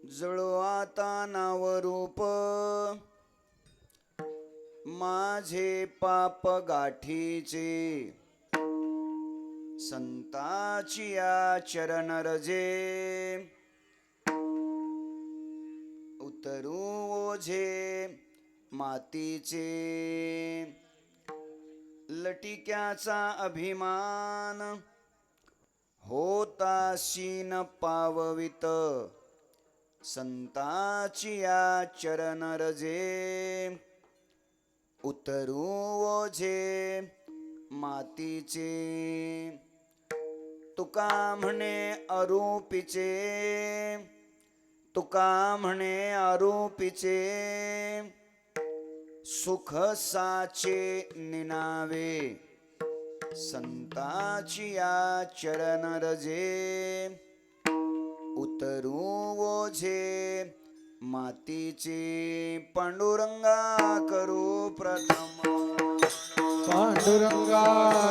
जळो आता नावरूप माझे पाप गाठीचे, संताची या चरण रजे उतरू ओझे मातीचे. लटिक्याचा अभिमान होताशी न पाववित, संताची या चरण रजे उतरू ओझे मातीचे. तुका म्हणे अरूपीचे, तुका म्हणे अरूपीचे, सुख साचे निनावे, संताची या चरण रजे उतरू ओझे मातीचे. पांडुरंगा करू प्रथम, पांडुरंगा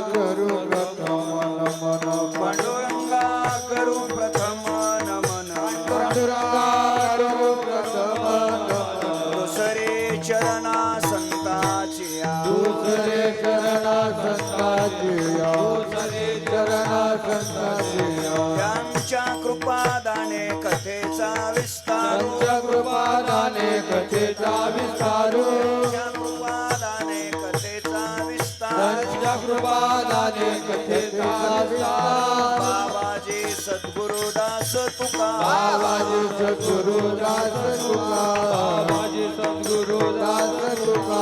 करू प्रथम नमन, पांडुरंगा करू प्रथम नमन, पांडुरंगा करू प्रथम नमन. दुसरे चरणा संताची या, दुसरे चरणा संताची या, दुसरे चरणा संताची या. त्यांच्या कृपादाने कथेचा विस्तार, त्यांच्या कृपादाने कथेचा विस्तार, त्यांच्या कृपादाने कथेचा विस्तार, त्यांच्या कृपादाने कथेचा विस्तार. बाबाजी सद्गुरुदास तुका, बाबाजी सद्गुरुदास तुका, बाबाजी सद्गुरुदास तुका.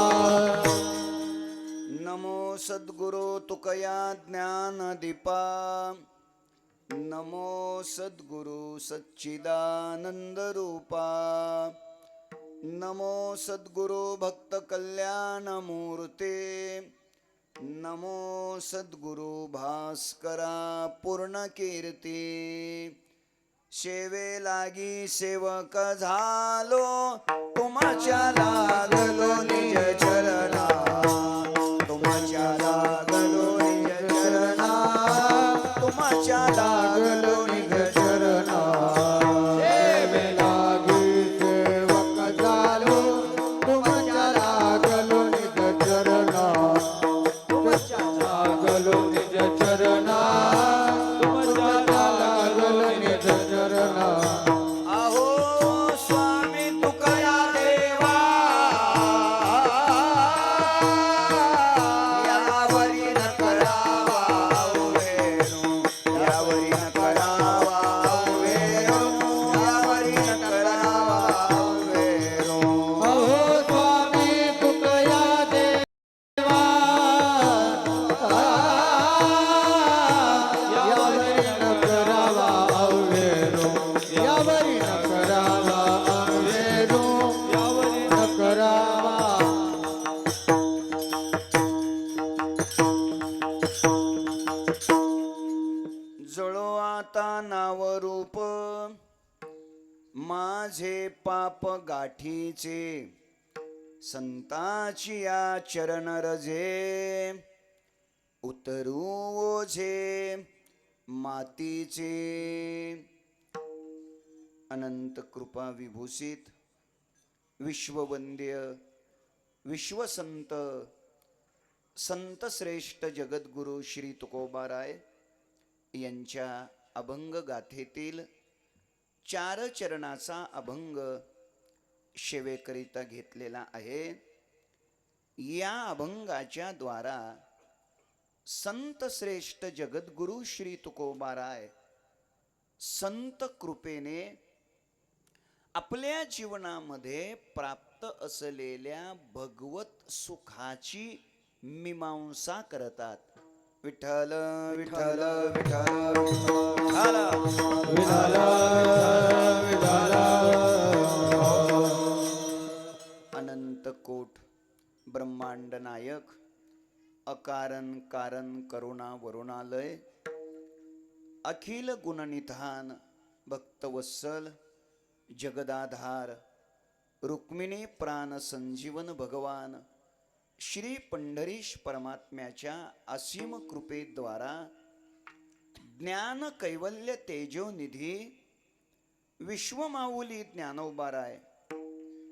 नमो सद्गुरु तुकया ज्ञान दीपा, नमो सद्गुरु सच्चिदानंद रूपा, नमो सद्गुरु भक्त कल्याण मूर्ते, नमो सद्गुरु भास्करा पूर्ण कीर्ती. सेवे लागी सेवक झालो, तुमच्या लागलो निज चरणा, तुमच्या लागलो निज चरणा, तुमच्या लागलो निज चरणा. सेवे लागी सेवक झालो, तुमच्या लागलो निज चरणा, तुमच्या लागलो निज चरणा, तुमच्या लागलो निज चरणा. अहो स्वामी तुकया देवा, यावरी न करावा उभेरू, यावरी न करावा उभेरू, यावरी न करावा उभेरू. अहो स्वामी तुकया देवा, यावरी न करावा अवेरो, यावरी न करावा अवेरो, यावरी न करावा. जळो आता नावरूप माझे पाप गाठीचे, संताची या चरण रजे उतरू ओझे मातीचे. अनंत कृपा विभूषित विश्ववंद्य विश्वसंत संत श्रेष्ठ जगद्गुरु श्री तुकोबाराय यांच्या अभंग गाथेतील 4 चरणाचा अभंग सेवेकरिता घेतलेला आहे. या अभंगाच्या द्वारा संत श्रेष्ठ जगद्गुरु श्री तुकोबाराय संत कृपेने आपल्या जीवनामध्ये प्राप्त असलेल्या भगवत सुखाची मीमांसा करतात. विठ्ठल विठ्ठल विठ्ठल विठ्ठल विठाल विठाल. अनंत कोट ब्रह्मांड नायक अकारण कारण करुणा वरुणालय अखिल गुणनिधान भक्तवत्सल जगदाधार रुक्मिणी प्राण संजीवन भगवान श्री पंढरीश परमात्म्याच्या असीम कृपेद्वारा ज्ञान कैवल्य तेजोनिधी विश्वमाऊली ज्ञानोबाराय,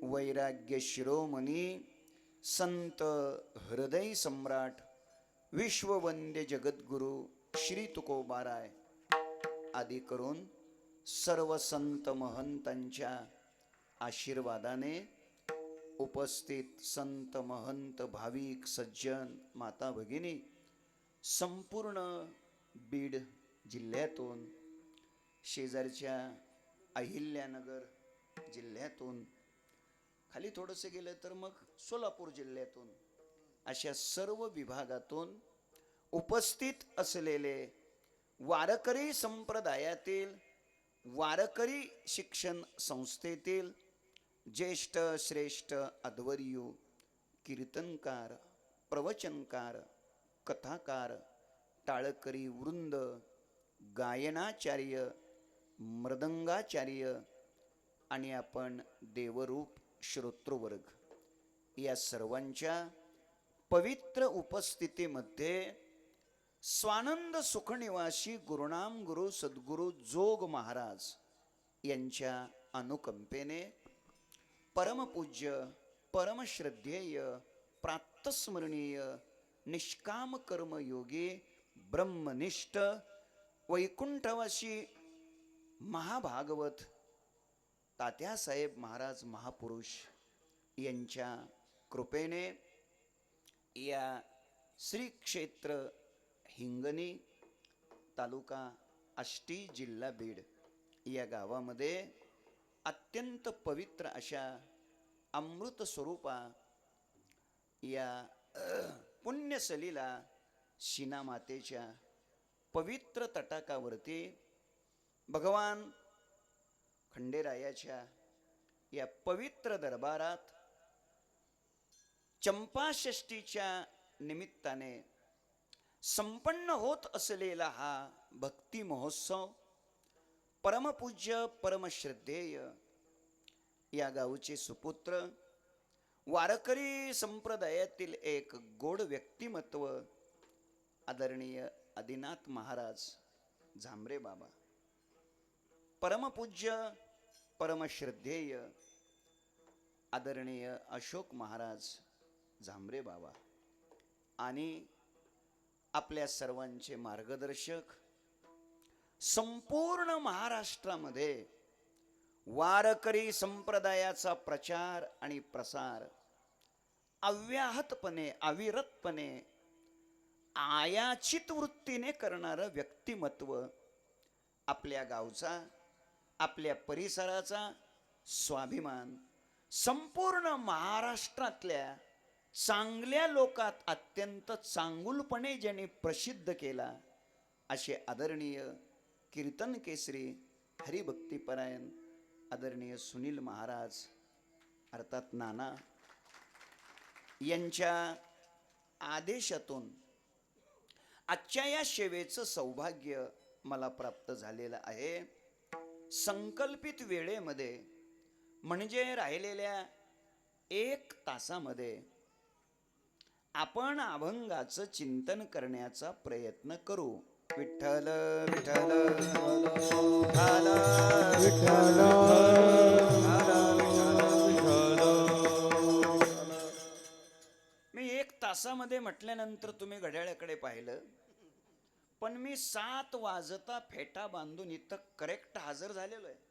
वैराग्य शिरोमणी, संत हृदय सम्राट, विश्ववंद्य जगद्गुरु श्री तुकोबाराय आदी करून सर्व संत महंतांच्या आशीर्वादाने उपस्थित संत महंत भाविक सज्जन माता भगिनी संपूर्ण बीड जिल्ह्यातून, शेजारच्या अहिल्यानगर जिल्ह्यातून, खाली थोडंसं गेलं तर मग सोलापूर जिल्ह्यातून, अशा सर्व विभागातून उपस्थित असलेले वारकरी संप्रदायातील, वारकरी शिक्षण संस्थेतील ज्येष्ठ श्रेष्ठ अध्वर्यू, कीर्तनकार, प्रवचनकार, कथाकार, टाळकरी वृंद, गायनाचार्य, मृदंगाचार्य आणि आपण देवरूप श्रोतृवर्ग या सर्वांच्या पवित्र उपस्थितीमध्ये स्वानंद सुखनिवासी गुरुनाम गुरु सद्गुरु जोग महाराज यांच्या अनुकंपेने परमपूज्य, परमश्रद्धेय, प्रातस्मरणीय, निष्काम कर्मयोगी, ब्रह्मनिष्ठ, वैकुंठवासी महाभागवत तात्यासाहेब महाराज महापुरुष यांच्या कृपेने या श्री क्षेत्र हिंगणी, तालुका आष्टी, जिल्हा बीड या गावामध्ये अत्यंत पवित्र अशा अमृत स्वरूपा या पुण्यसलीला शीना मातेच्या पवित्र तटाकावरती भगवान खंडेरायाच्या या पवित्र दरबारात चंपाषष्टीच्या निमित्ताने संपन्न होत असलेला हा भक्ती महोत्सव परमपूज्य, परमश्रद्धेय या गावचे सुपुत्र, वारकरी संप्रदायातील एक गोड व्यक्तिमत्व आदरणीय आदिनाथ महाराज झांबरे बाबा, परमपूज्य, परमश्रद्धेय आदरणीय अशोक महाराज झांबरे बाबा आणि आपल्या सर्वांचे मार्गदर्शक, संपूर्ण महाराष्ट्रामध्ये वारकरी संप्रदायाचा प्रचार आणि प्रसार अव्याहतपणे, अविरतपणे, आयाचित वृत्तीने करणारं व्यक्तिमत्व आपल्या गावचा, आपल्या परिसराचा स्वाभिमान संपूर्ण महाराष्ट्रातल्या चांगल्या लोकात अत्यंत चांगुलपणे ज्यांनी प्रसिद्ध केला असे आदरणीय कीर्तन केसरी, हरिभक्तीपरायण आदरणीय सुनील महाराज अर्थात नाना यांच्या आदेशातून आजच्या या सेवेचं सौभाग्य मला प्राप्त झालेलं आहे. संकल्पित वेळेमध्ये म्हणजे राहिलेल्या 1 तासामध्ये आपण अभंगाचं चिंतन करण्याचा प्रयत्न करू. विठ्ठल विठ्ठल विठ्ठल मी 1 तासामध्ये म्हटल्यानंतर तुम्ही घड्याळाकडे पाहिलं, पण मी 7 वाजता फेटा बांधून इथं करेक्ट हजर झालेलो आहे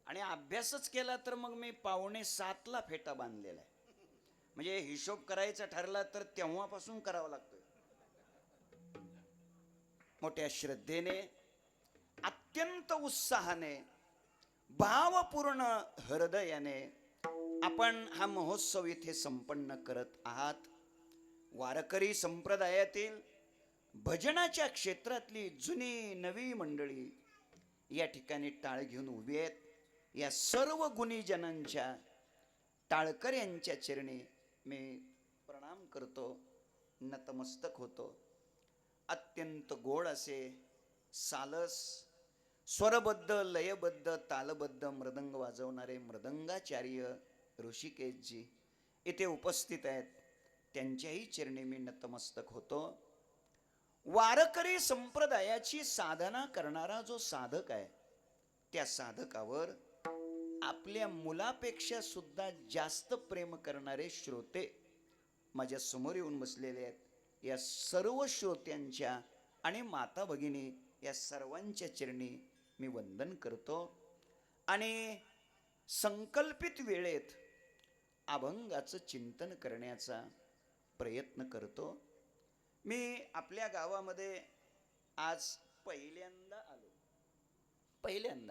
आणि अभ्यासच केला तर मग मी 6:45ला फेटा बांधलेला आहे. म्हणजे हिशोब करायचा ठरला तर तेव्हापासून करावा लागतोय. मोठ्या श्रद्धेने, अत्यंत उत्साहाने, भावपूर्ण हृदयाने आपण हा महोत्सव इथे संपन्न करत आहात. वारकरी संप्रदायातील भजनाच्या क्षेत्रातली जुनी नवी मंडळी या ठिकाणी टाळ घेऊन उभी आहेत. या सर्व गुणीजनांच्या, टाळकऱ्यांच्या चरणी मी प्रणाम करतो, नतमस्तक होतो. अत्यंत गोड असे सालस, स्वरबद्ध, लयबद्ध, तालबद्ध मृदंग वाजवणारे मृदंगाचार्य ऋषिकेशजी इथे उपस्थित आहेत. त्यांच्याही चरणी मी नतमस्तक होतो. वारकरी संप्रदायाची साधना करणारा जो साधक आहे त्या साधकावर आपल्या मुलापेक्षा सुद्धा जास्त प्रेम करणारे श्रोते माझ्या समोर येऊन बसलेले आहेत. या सर्व श्रोत्यांच्या आणि माता भगिनी या सर्वांच्या चरणी मी वंदन करतो आणि संकल्पित वेळेत अभंगाचं चिंतन करण्याचा प्रयत्न करतो. मी आपल्या गावामध्ये आज पहिल्यांदा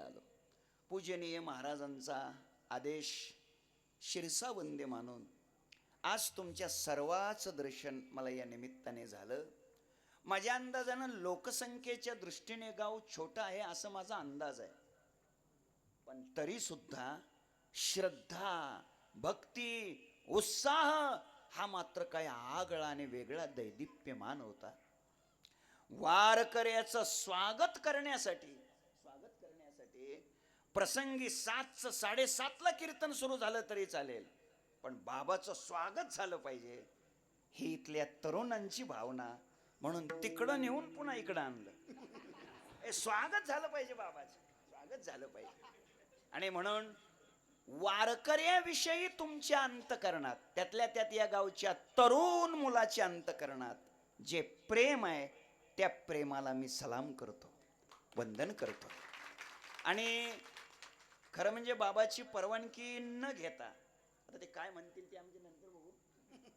आलो. पूजनीय महाराजांचा आदेश शिरसावंदे मानून आज तुमच्या सर्वांचं दर्शन मला या निमित्ताने झालं. माझ्या अंदाजानं लोकसंख्येच्या दृष्टीने गाव छोटा आहे असं माझा अंदाज आहे, पण तरी सुद्धा श्रद्धा, भक्ती, उत्साह हा मात्र काय आगळा आणि वेगळा दैदिप्यमान होता. वारकऱ्याचं स्वागत करण्यासाठी प्रसंगी 7:30ला कीर्तन सुरू झालं तरी चालेल, पण बाबाचं स्वागत झालं पाहिजे ही इथल्या तरुणांची भावना. म्हणून तिकडं नेऊन पुन्हा इकडं आणलं. स्वागत झालं पाहिजे, बाबाचं स्वागत झालं पाहिजे. आणि म्हणून वारकऱ्याविषयी तुमच्या अंतकरणात, त्यातल्या त्यात या गावच्या तरुण मुलाच्या अंतकरणात जे प्रेम आहे त्या प्रेमाला मी सलाम करतो, वंदन करतो. आणि खरं म्हणजे बाबाची परवानगी न घेता, आता ते काय म्हणतील ते आमच्या नंतर बघू,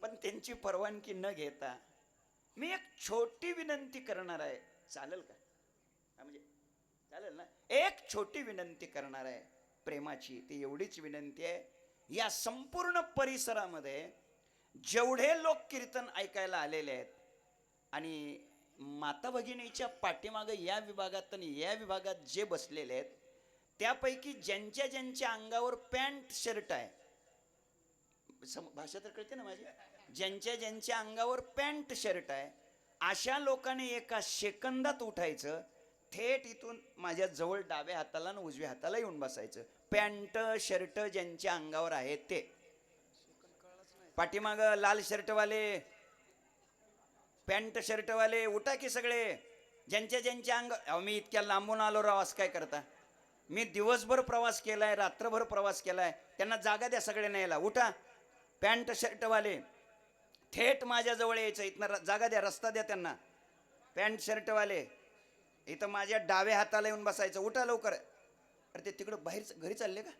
पण त्यांची परवानगी न घेता मी एक छोटी विनंती करणार आहे. चालेल का? म्हणजे चालेल ना? एक छोटी विनंती करणार आहे प्रेमाची. ती एवढीच विनंती आहे, या संपूर्ण परिसरामध्ये जेवढे लोक कीर्तन ऐकायला आलेले आहेत आणि माता भगिनीच्या पाठीमागे या विभागात आणि या विभागात जे बसलेले आहेत त्यापैकी ज्यांच्या ज्यांच्या अंगावर पॅन्ट शर्ट आहे, भाषा तर कळते ना माझी, ज्यांच्या ज्यांच्या अंगावर पॅन्ट शर्ट आहे अशा लोकांनी एका सेकंदात उठायचं, थेट इथून माझ्या जवळ डाव्या हाताला आणि उजव्या हाताला येऊन बसायचं. पॅन्ट शर्ट ज्यांच्या अंगावर आहे ते. पाठीमाग लाल शर्टवाले, पॅन्ट शर्टवाले उठा की सगळे. ज्यांच्या ज्यांच्या अंग, मी इतक्या लांबून आलो राव, असं काय करता? मी दिवसभर प्रवास केलाय, रात्रभर प्रवास केलाय, त्यांना जागा द्या सगळे न्यायला. उठा पॅन्ट शर्टवाले, थेट माझ्या जवळ यायचं, इथनं जागा द्या, रस्ता द्या त्यांना. पॅन्ट शर्टवाले इथं माझ्या डाव्या हाताला येऊन बसायचं. उठा लवकर. अरे ते तिकडं बाहेर घरी चालले का?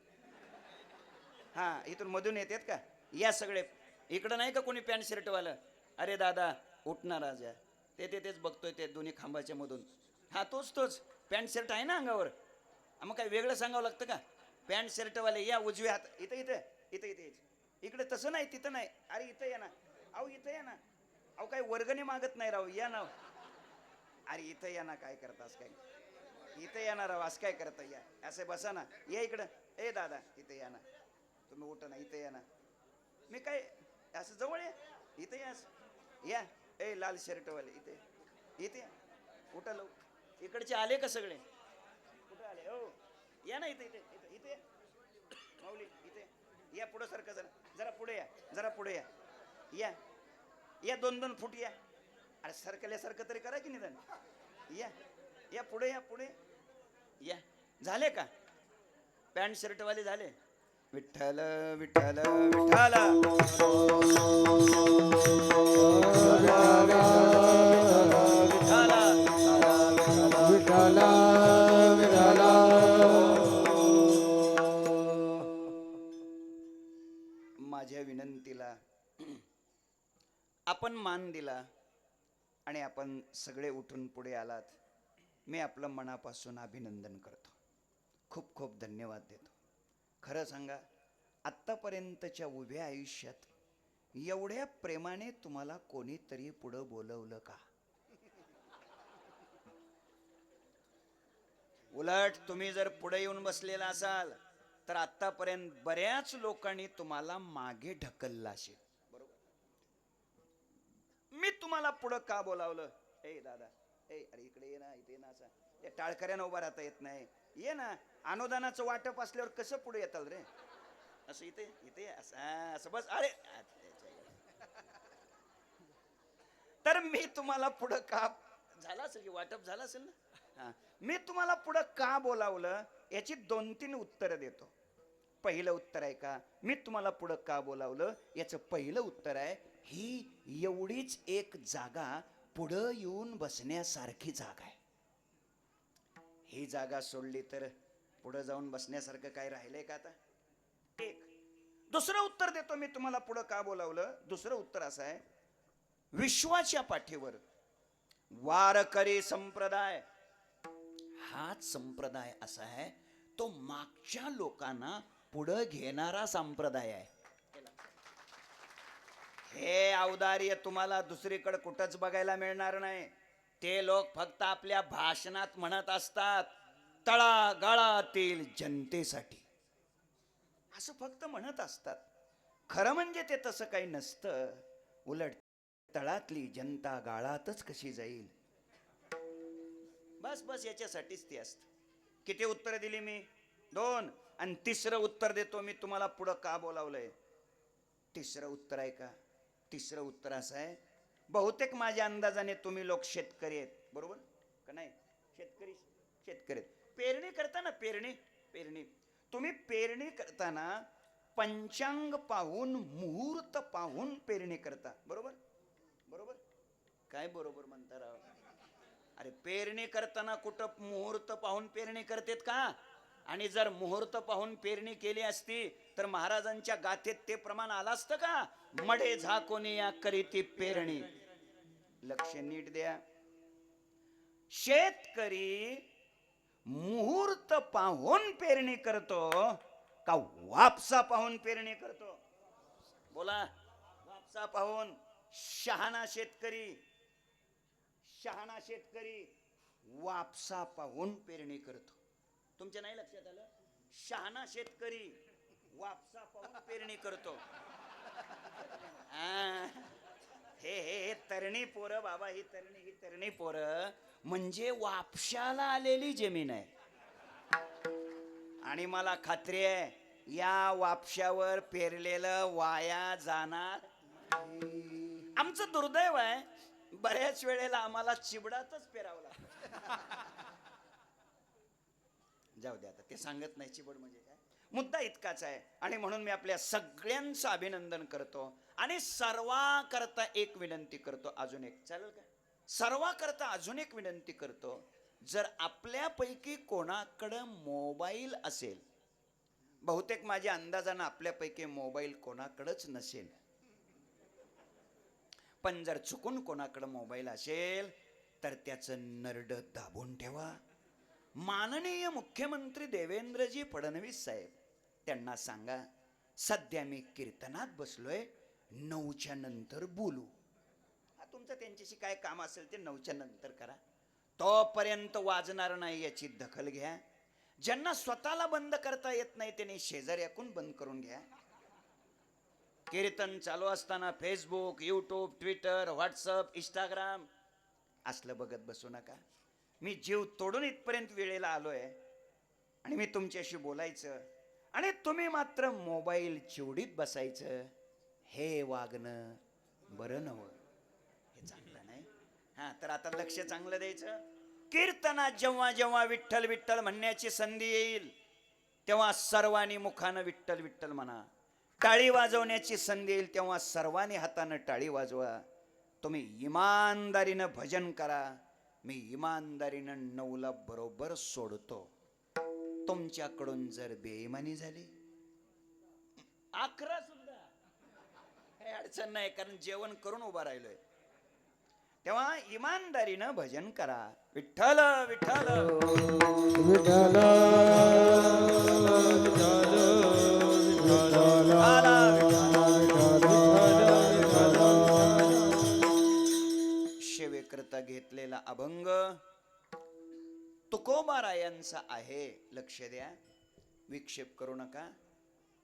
हां, इथून मधून येतात का? या सगळे. इकडं नाही का कोणी पॅन्ट शर्टवालं? अरे दादा उठणार आज या. तेच बघतोय ते दोन्ही खांबाच्या मधून. हा तोच पॅन्ट शर्ट आहे ना अंगावर. मग काय वेगळं सांगावं लागतं का? पॅन्ट शर्टवाले या, उजव्या हात. इथं इकडे तसं नाही, तिथं नाही. अरे इथं या ना. अहो इथं या ना. अहो काय वर्गणी मागत नाही राव, या ना. अरे इथं या ना, काय करतास काय? इथं या ना राव, असं काय करता? या असं बसा ना, या इकडं. ए दादा इथं या ना, तुम्ही उठा ना, इथं या ना. मी काय असं जवळ या, इथं या. ए लाल शर्टवाले इथे या. उठा लो. इकडचे आले का सगळे? कुठे आले? हो या ना, इथे माऊली इथे या. पुढं सारखं जरा पुढे या. या 2-2 फूट या. अरे सरकल्यासारखं तरी करा की निदान. या पुढे या. झाले का? पॅन्ट शर्टवाले झाले? विठ्ठल विठ्ठल विठ्ठल. माझ्या विनंतीला आपण मान दिला आणि आपण सगळे उठून पुढे आलात. मी आपलं मनापासून अभिनंदन करतो. खूप खूप धन्यवाद देतो. खरं सांगा, आत्तापर्यंतच्या उभ्या आयुष्यात एवढ्या प्रेमाने तुम्हाला कोणीतरी पुढं बोलवलं का? उलट तुम्ही जर पुढे येऊन बसलेला असाल तर आत्तापर्यंत बऱ्याच लोकांनी तुम्हाला मागे ढकललं असेल. बरोबर? मी तुम्हाला पुढं का बोलावलं? ए दादा, अरे इकडे ये ना, इथे ये ना. असं त्या टाळकऱ्यानं उभा राहता येत नाही. ये ना, अनुदानाचं वाटप असल्यावर कसं पुढे येताल रे? असं इथे असं बस. अरे तर मी तुम्हाला पुढं का झालं असेल की वाटप झालं असेल ना. मी तुम्हाला पुढं का बोलावलं याची 2-3 उत्तरं देतो. पहिलं उत्तर आहे का, मी तुम्हाला पुढं का बोलावलं, याचं पहिलं उत्तर आहे, ही एवढीच एक जागा पुढं येऊन बसण्यासारखी जागा आहे. ही जागा सोडली तर पुढं जाऊन बसण्यासारखं काय राहिलंय का आता? एक. दुसरं उत्तर देतो मी तुम्हाला पुढं का बोलावलं. दुसरं उत्तर असं आहे, विश्वाच्या पाठीवर वारकरी संप्रदाय हाच संप्रदाय असा आहे, तो मागच्या लोकांना पुढं घेणारा संप्रदाय आहे. हे औदार्य तुम्हाला दुसरीकडे कुठंच बघायला मिळणार नाही. ते लोक फक्त आपल्या भाषणात म्हणत असतात, तळागाळातील जनतेसाठी, असं फक्त म्हणत असतात. खरं म्हणजे ते तसं काही नसतं. उलट तळातली जनता गाळातच कशी जाईल, बस बस याच्यासाठीच ती असत. किती उत्तर दिली मी? 2. आणि तिसरं उत्तर देतो मी तुम्हाला पुढं का बोलावलंय. तिसरं उत्तर आहे का, तिसरं उत्तर असं आहे, बहुतेक माझ्या अंदाजाने तुम्ही लोक शेतकरी आहेत, बरोबर का नाही? शेतकरी शेतकरी आहेत. पेरणी करताना पेरणी तुम्ही पेरणी करताना पंचांग पाहून, मुहूर्त पाहून पेरणी करता, बरोबर? बरोबर काय बरोबर म्हणता राव? अरे पेरणी करताना कुठं मुहूर्त पाहून पेरणी करतेत का? आणि जर मुहूर्त पाहून पेरणी केली असती तर महाराजांच्या गाथेत ते प्रमाण आलं असतं का? मढे झाकोनी या करीती पेरणी. लक्ष नीट द्या. शेतकरी मुहूर्त पाहून पेरणी करतो का वापसा पाहून पेरणी करतो? बोला. वापसा पाहून. शहाणा शेतकरी वापसा पाहून पेरणी करतो. तुमच्या नाही लक्षात आलं? शहाणा शेतकरी वापसा पाहून पेरणी करतो. हे तरणी पोरं बाबा, ही तरणी पोरं म्हणजे वापशाला आलेली जमीन आहे. आणि मला खात्री आहे या वापशावर पेरलेलं वाया जाणार. आमचं दुर्दैव आहे, बऱ्याच वेळेला आम्हाला चिबडातच पेरावं लागतं. जाऊ दे आता, ते सांगत नाही चिबड म्हणजे काय. मुद्दा इतकाच आहे. आणि म्हणून मी आपल्या सगळ्यांचं अभिनंदन करतो आणि सर्वांकरता एक विनंती करतो. अजून एक चालेल का? सर्वांकरता अजून एक विनंती करतो. जर आपल्यापैकी कोणाकडं मोबाईल असेल, बहुतेक माझ्या अंदाजानं आपल्यापैकी मोबाईल कोणाकडंच नसेल, पण जर चुकून कोणाकडं मोबाईल असेल तर त्याचं नरड दाबून ठेवा. माननीय मुख्यमंत्री देवेंद्रजी फडणवीस साहेब, त्यांना सांगा सध्या मी कीर्तनात बसलोय, 9च्या नंतर बोलू. तुमचं त्यांच्याशी काय काम असेल ते 9च्या नंतर करा, तोपर्यंत वाजणार नाही याची दखल घ्या. ज्यांना स्वतःला बंद करता येत नाही त्यांनी शेजाऱ्याकून बंद करून घ्या. कीर्तन चालू असताना Facebook, YouTube, Twitter, WhatsApp, Instagram असलं बघत बसू नका. मी जीव तोडून इथपर्यंत वेळेला आलोय आणि मी तुमच्याशी बोलायचं आणि तुम्ही मात्र मोबाईल चिवडीत बसायचं, हे वागणं बरं नव्हं, हे चांगलं नाही. तर आता लक्ष चांगलं द्यायचं. कीर्तनात जेव्हा जेव्हा विठ्ठल विठ्ठल म्हणण्याची संधी येईल तेव्हा सर्वांनी मुखानं विठ्ठल विठ्ठल म्हणा. टाळी वाजवण्याची संधी येईल तेव्हा सर्वांनी हातानं टाळी वाजवा. तुम्ही इमानदारीनं भजन करा. मी इमानदारीनं 9ला बरोबर सोडतो. तुमच्याकडून जर बेईमानी झाली 11 सुद्धा काही अडचण नाही, कारण जेवण करून उभा राहिलोय. तेव्हा इमानदारीनं भजन करा. विठ्ठल विठ्ठल विठ्ठल शेवेकरता घेतलेला अभंग तुकोबारायांचा आहे. लक्ष द्या, विक्षेप करू नका.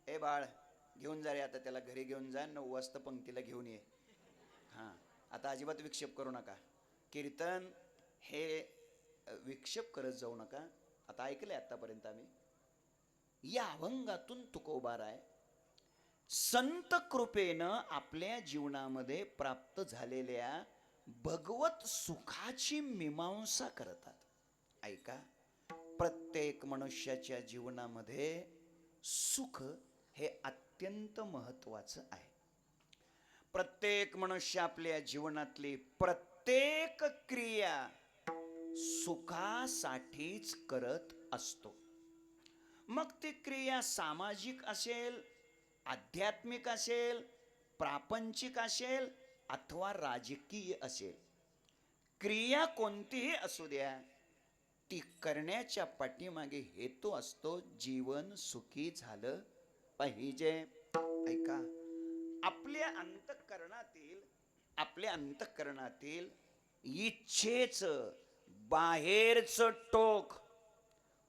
ए बाळ, घेऊन जा रे आता त्याला घरी घेऊन जा, 9 वाजता पंक्तीला घेऊन ये. आता अजिबात विक्षेप करू नका. कीर्तन हे विक्षेप करत जाऊ नका. आता ऐकलंय आतापर्यंत आम्ही. या अभंगातून तुकोबाराय संत कृपेनं आपल्या जीवनामध्ये प्राप्त झालेल्या भगवत सुखाची मीमांसा करतात. ऐका, प्रत्येक मनुष्याच्या जीवनामध्ये सुख हे अत्यंत महत्वाचं आहे. प्रत्येक मनुष्य आपल्या जीवनातली प्रत्येक क्रिया सुखासाठीच करत असतो. मग ती क्रिया सामाजिक असेल, आध्यात्मिक असेल, प्रापंचिक असेल अथवा राजकीय असेल. क्रिया कोणतीही असू द्या, ती करण्याच्या पाठीमागे हेतू असतो जीवन सुखी झालं पाहिजे. ऐका, आपल्या अंतःकरणातील इच्छेचं बाहेरचं टोक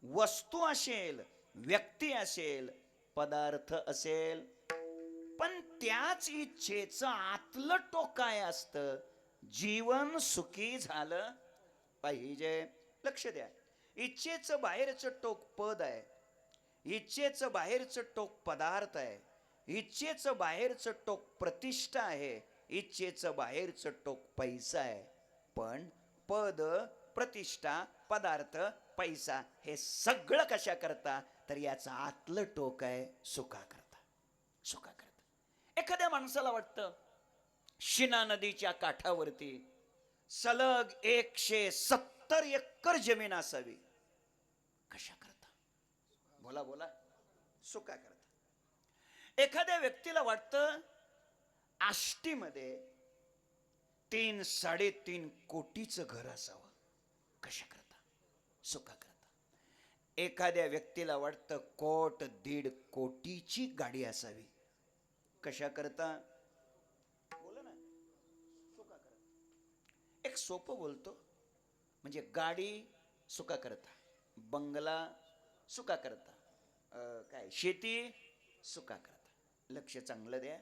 वस्तू असेल, व्यक्ती असेल, पदार्थ असेल, पण त्याच इच्छेचं आतलं टोक काय असतं? जीवन सुखी झालं पाहिजे. लक्ष द्या, इच्छेचं बाहेरचं टोक पद आहे, इच्छेचं बाहेरचं टोक पदार्थ आहे, इच्छेचं बाहेरचं टोक प्रतिष्ठा आहे, इच्छेचं बाहेरचं टोक पैसा आहे. पण पद, प्रतिष्ठा, पदार्थ, पैसा हे सगळं कशा करता? तर याचं आतलं टोक आहे सुखा करता. सुखा करता. एखाद्या माणसाला वाटतं शिना नदीच्या काठावरती सलग 170 एकर जमीन असावी. कशा करता? बोला बोला. सुखा करता. एखाद्या व्यक्तीला वाटतं आष्टीमध्ये 3-3.5 कोटीचं घर असावं. कशा करता? सुखा करता. एखाद्या व्यक्तीला वाटतं 1.5 कोटीची गाडी असावी. कशा करता? बोला ना. सुखा करता. एक सोपं बोलतो, म्हणजे गाडी सुखा करता, बंगला सुखा करता, काय शेती सुखा करता. लक्ष चांगलं द्या.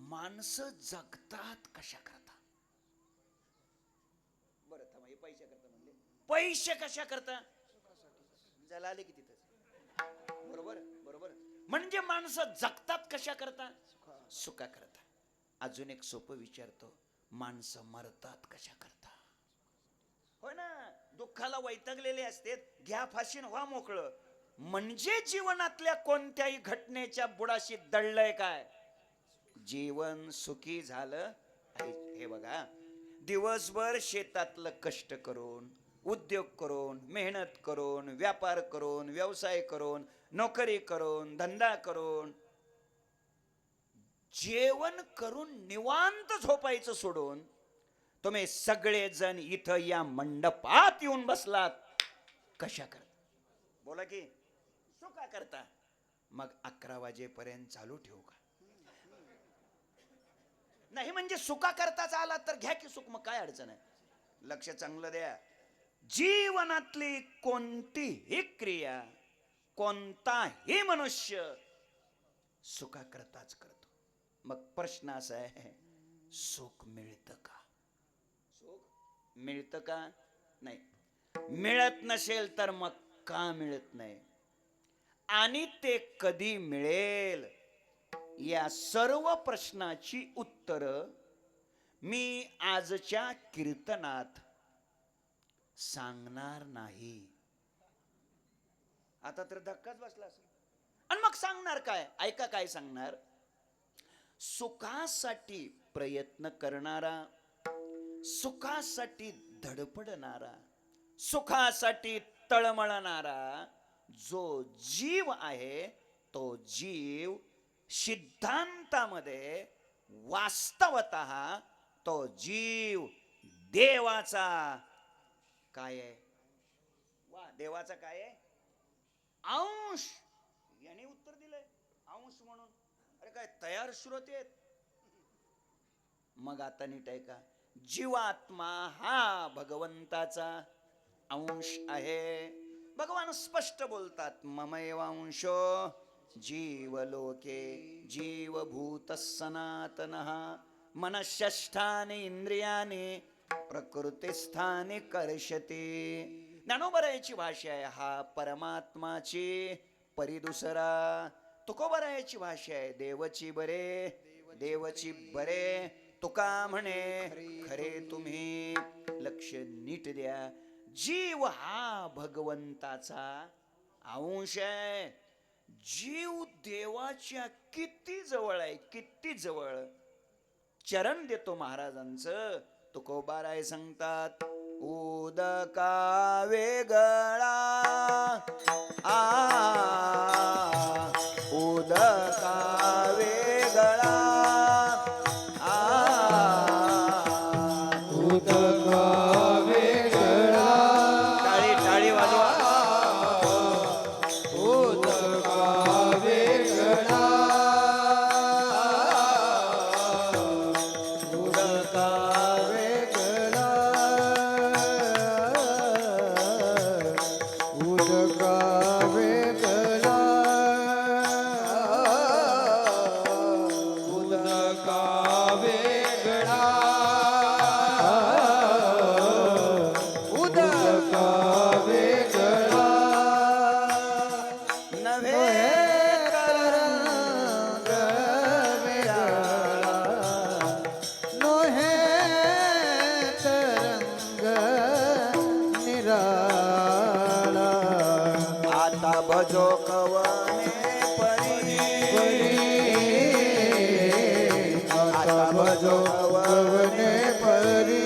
माणसं जगतात कशा करता? बरं थांबा, हे पैसे करता म्हणले. पैसे कशा करता? झालं आले की तिथंच. बरोबर बरोबर. म्हणजे माणसं जगतात कशा करता? सुखा करता. अजून एक सोपं विचारतो, माणसं मरतात कशा करता? हो ना, दुःखाला वैतागलेले असते, घ्या फाशीन व्हा मोकळं. म्हणजे जीवनातल्या कोणत्याही घटनेच्या बुडाशी दडलंय काय? जीवन सुखी झालं. हे बघा, दिवसभर शेतातलं कष्ट करून, उद्योग करून, मेहनत करून, व्यापार करून, व्यवसाय करून, नोकरी करून, धंदा करून, जेवण करून निवांत झोपायचं सोडून तुम्ही सगळेजण इथं या मंडपात येऊन बसलात कशा करता? बोला की. सुखा करता. मग 11 वाजेपर्यंत चालू ठेवू का? नाही म्हणजे सुखा करताच आला तर घ्या की सुख, मग काय अडचण आहे? लक्ष चांगलं द्या. जीवनातली कोणतीही क्रिया, कोणताही मनुष्य सुखा करताच करतो. मग प्रश्न असा आहे, सुख मिळतं का? सुख मिळतं का? नाही. मिळत नसेल तर मग का मिळत नाही? आणि ते कधी मिळेल? या सर्व प्रश्नाची उत्तरं मी आजच्या कीर्तनात सांगणार नाही. आता तर धक्काच बसला असेल. आणि मग सांगणार काय? ऐका काय सांगणार. सुखासाठी प्रयत्न करणारा, सुखासाठी धडपडणारा, सुखासाठी तळमळणारा जो जीव आहे, तो जीव सिद्धांतामध्ये वास्तवतः तो जीव देवाचा काय आहे? वा, देवाचा काय आहे? अंश. याने उत्तर दिलंय अंश म्हणून. अरे काय तयार श्रोते आहेत. मग आता नीट ऐका, जीवात्मा हा भगवंताचा अंश आहे. भगवान स्पष्ट बोलतात, ममैवांशो जीवलोके जीवभूत सनातनः मनःषष्ठानि इंद्रियानि प्रकृतिस्थानी कर्षति. ज्ञानोबरायाची भाषा आहे, हा परमात्माची परी दुसरा. तुकोबरायाची भाषा आहे, देवची बरे देवची बरे तुका म्हणे खरे तुम्ही. लक्ष नीट द्या. जीव हा भगवंताचा अंश आहे. जीव देवाच्या किती जवळ आहे, किती जवळ. चरण देतो महाराजांचं. तुकोबाराय सांगतात, उदका वेगळा उदका वेगळा उदका वेगळा टाळी टाळी वाजवा. उदका वेगळा उदका वेगळा उदका वेगळा उदका वेगळा उदका वेगळा नव्हे तरंग वेगळा नोहे तरंग निराळा आता भजो कवने परी आता भजो कवने परी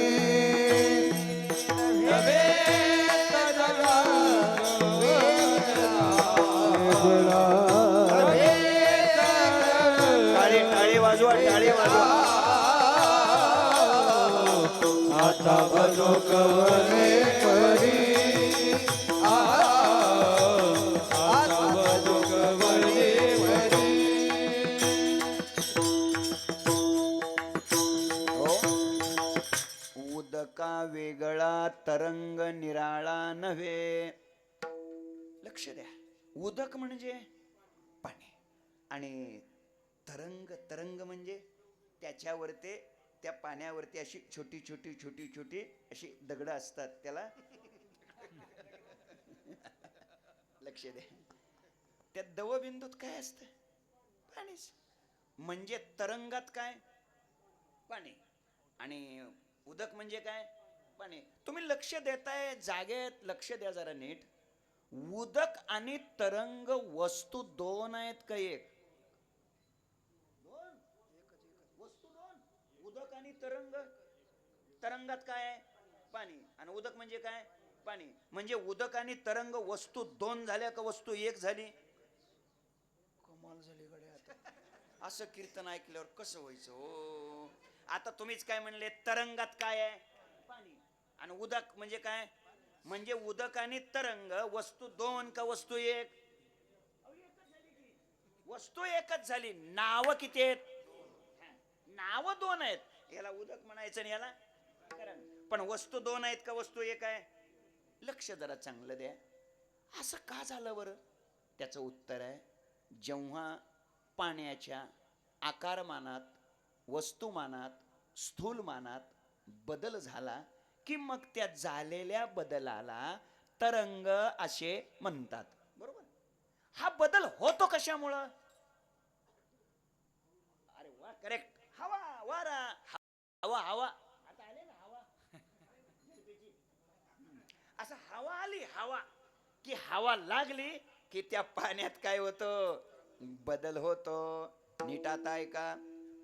नव्हे तरंग वेगळा नव्हे तरंग टाळी टाळी वाजवा, टाळी वाजवा. आता भजो कवने परी आता भजो कवने परी हो. उदका वेगळा तरंग निराळा नव्हे. लक्ष द्या. उदक म्हणजे पाणी आणि तरंग, तरंग म्हणजे त्याच्यावरती, त्या पाण्यावरती अशी छोटी छोटी छोटी छोटी अशी दगड असतात, त्याला लक्ष द्या. त्या दवबिंदूत काय असतं? पाणीच. म्हणजे तरंगात काय? पाणी. आणि उदक म्हणजे काय? पाणी. तुम्ही लक्ष देताय जागेत, लक्ष द्या जरा नीट. उदक आणि तरंग वस्तू दोन आहेत का एक? दोन. वस्तू दोन. उदक आणि तरंग. तरंगात काय आहे? पाणी. आणि उदक म्हणजे काय? पाणी. म्हणजे उदक आणि तरंग वस्तू दोन झाल्या का वस्तू एक झाली? कमाल झाली गड्या. आता असं कीर्तन ऐकल्यावर कसं व्हायचं हो? आता तुम्हीच काय म्हणले, तरंगात काय आहे? पाणी. आणि उदक म्हणजे काय? म्हणजे उदक आणि तरंग वस्तू दोन का वस्तू एक? वस्तू एकच झाली. नाव किती आहेत? नाव दोन आहेत. याला उदक म्हणायचं आणि याला तरंग. पण वस्तू दोन आहेत का वस्तू एक आहे? लक्ष जरा चांगलं द्या. असं का झालं बरं? त्याचं उत्तर आहे, जेव्हा पाण्याच्या आकारमानात, वस्तुमानात, स्थूलमानात बदल झाला की मग त्या झालेल्या बदलाला तरंग असे म्हणतात. बरोबर? हा बदल होतो कशामुळं? अरे वा, करेक्ट. हवा, वारा, हवा, हवा. आता आले ना हवा. असं हवा आली, हवा की हवा लागली की त्या पाण्यात काय होतं? बदल होतो. नीट आता ऐका.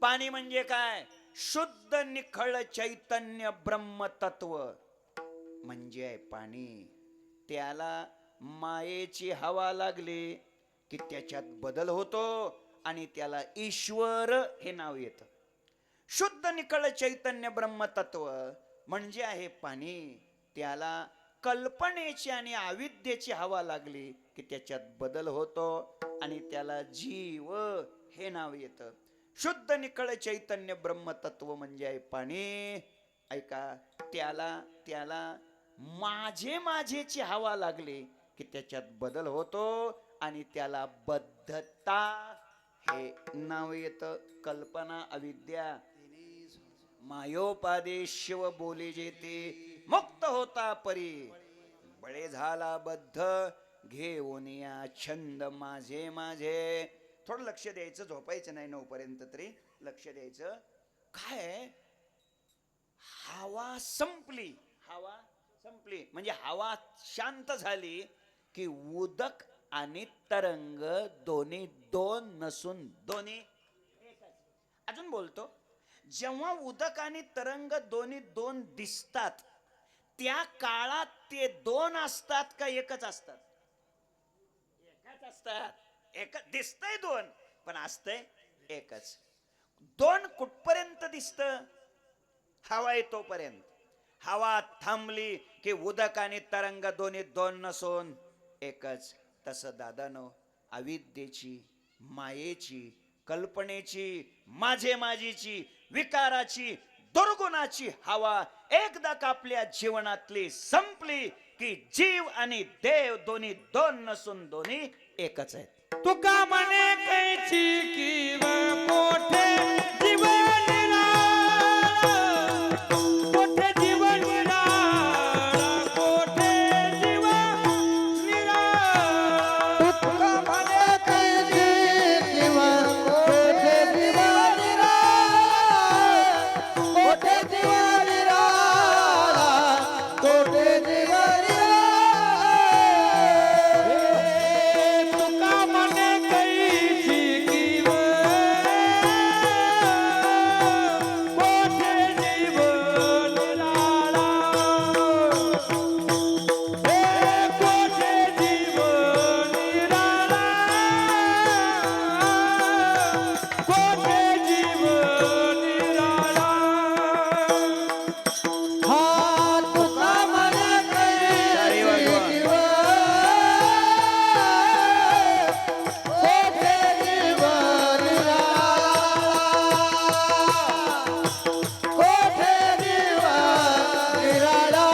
पाणी म्हणजे काय? शुद्ध निखळ चैतन्य ब्रह्म तत्व म्हणजे आहे पाणी. त्याला मायेची हवा लागली की त्याच्यात बदल होतो आणि त्याला ईश्वर हे नाव येतं. शुद्ध निखळ चैतन्य ब्रह्म तत्व म्हणजे आहे पाणी. त्याला कल्पनेची आणि अविद्येची हवा लागली की त्याच्यात बदल होतो आणि त्याला जीव हे नाव येतं. शुद्ध निखळ चैतन्य ब्रह्म तत्व म्हणजे आहे पाणी. ऐका, त्याला माझे माझेची हवा लागली की त्याच्यात बदल होतो आणि त्याला बद्धता हे नाव येतं. कल्पना, अविद्या, मायोपादेश शिव बोले जेते मुक्त होता परी, बळे झाला बद्ध घेऊन या छंद माझे माझे. थोडं लक्ष द्यायचं, झोपायचं नाही 9 पर्यंत तरी लक्ष द्यायचं. काय हवा संपली, हवा संपली. म्हणजे हवा शांत झाली की उदक आणि तरंग दोन्ही दोन नसून दोन्ही एकच. अजून बोलतो, जेव्हा उदक आणि तरंग दोन्ही दोन दिसतात त्या काळात ते दोन असतात का एकच असतात? एकच असतात. एक दिसतंय दोन पण असतंय एकच. दोन कुठपर्यंत दिसत? हवा येतोपर्यंत. हवा थांबली की उदक आणि तरंग दोन्ही दोन नसून एकच. तसं दादानो, अविद्येची, मायेची, कल्पनेची, माझे माझीची, विकाराची, दुर्गुणाची हवा एकदा का आपल्या जीवनातली संपली की जीव आणि देव दोन्ही दोन नसून दोन्ही एकच आहेत. तुका म्हणे कैची किव कोठे जीव निराळा, कोठे जीव निराळा, कोठे जीव निराळा. तुका म्हणे कैची किव कोठे जीव निराळा, कोठे जीव निराळा, कोठे जीव निराळा. तुका म्हणे कैची किव कोठे जीव निराळा, कोठे जीव निराळा, कोठे जीव निराळा. हा तुका म्हणे तारी वाजवा. कैची किव कोठे जीव निराळा, कोठे जीव निराळा,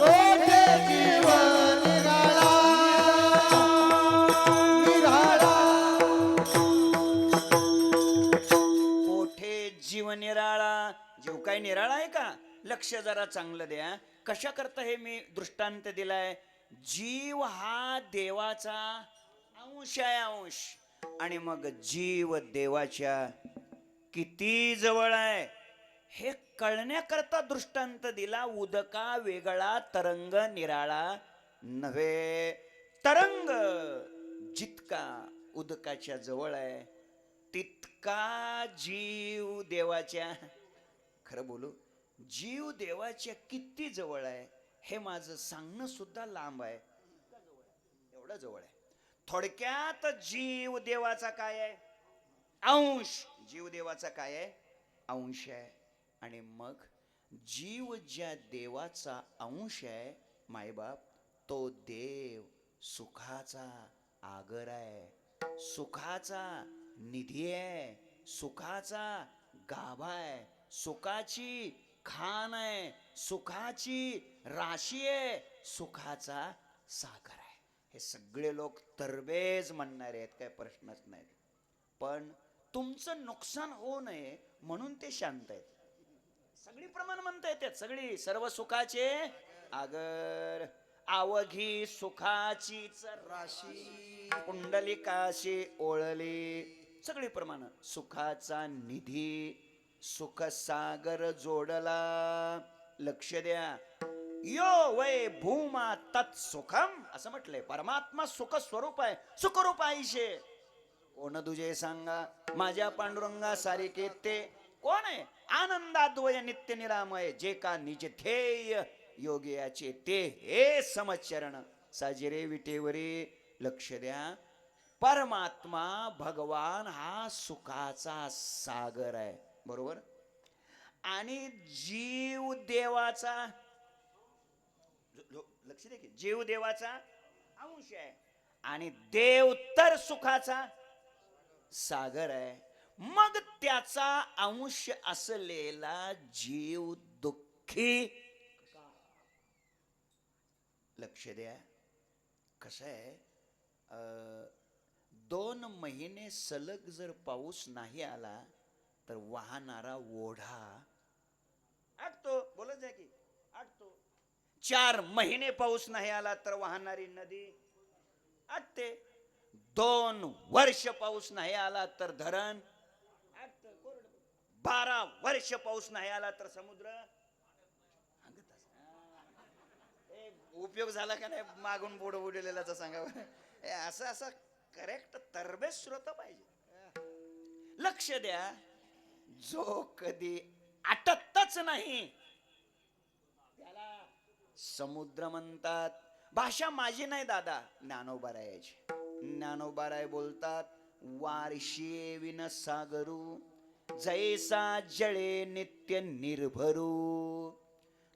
कोठे जीव निराळा, निराळा. कोठे जीव निराळा. जीव काय निराळा आहे का? लक्ष जरा चांगलं द्या. कशा करता हे मी दृष्टांत दिलाय? जीव हा देवाचा अंश आहे, अंश. आणि मग जीव देवाच्या किती जवळ आहे हे कळण्याकरता दृष्टांत दिला. उदका वेगळा, तरंग निराळा नव्हे. तरंग जितका उदकाच्या जवळ आहे तितका जीव देवाच्या, खरं बोलू, जीव देवाच्या किती जवळ आहे हे माझं सांगणं सुद्धा लांब आहे. एवढं जवळ आहे. थोडक्यात जीव देवाचा काय आहे? अंश. जीव देवाचा काय आहे? अंश आहे. आणि मग जीव ज्या देवाचा अंश आहे मायबाप, तो देव सुखाचा आगर आहे, सुखाचा निधी आहे, सुखाचा गाभा आहे, सुखाची खान आहे, सुखाची राशी आहे, सुखाचा सागर आहे. हे सगळे लोक तरबेज म्हणणारे आहेत, काय प्रश्नच नाही. पण तुमचं नुकसान होऊ नये म्हणून ते शांत आहेत. सगळी प्रमाण म्हणता येतात, सगळी सर्व सुखाचे आगर, अवघी सुखाचीच राशी पुंडलिकाशी ओळली. सगळी प्रमाण. सुखाचा निधी, सुख सागर जोडला. लक्ष द्या. यो वै भूमा तत् सुखम असं म्हटलंय. परमात्मा सुख स्वरूप आहे, सुखरूप आईशे. कोण तुझे सांगा? माझ्या पांडुरंगा सारिके ते कोण आहे? आनंदाद्वय नित्य निरामय, जे का निज ध्येय योगियाचे ते हे समचरण साजिरे विटेवरी. लक्ष द्या. परमात्मा भगवान हा सुखाचा सागर आहे, बरोबर? आणि जीव देवाचा, लक्ष द्या की, जीव देवाचा अंश आहे आणि देव तर सुखाचा सागर आहे. मग त्याचा अंश असलेला जीव दुःखी. लक्ष द्या. कसं आहे, 2 महिने सलग जर पाऊस नाही आला तर वाहणारा ओढा आटतो. बोलत जा की, आटतो. 4 महिने पाऊस नाही आला तर वाहणारी नदी आटते. 2 वर्ष पाऊस नाही आला तर धरण आटतं, कोरडं. 12 वर्ष पाऊस नाही आला तर समुद्र अंगत उपयोग झाला का नाही मागून बोड उडलेल्याचा सांगावं असं असं करेक्ट तरबेज श्रोता पाहिजे. लक्ष द्या, जो कधी आटतच नाही त्याला समुद्र म्हणतात. भाषा माझी नाही दादा, ज्ञानोबारायाची. ज्ञानोबाराय बोलतात, वारशी विन सागरू जैसा जळे नित्य निर्भरू.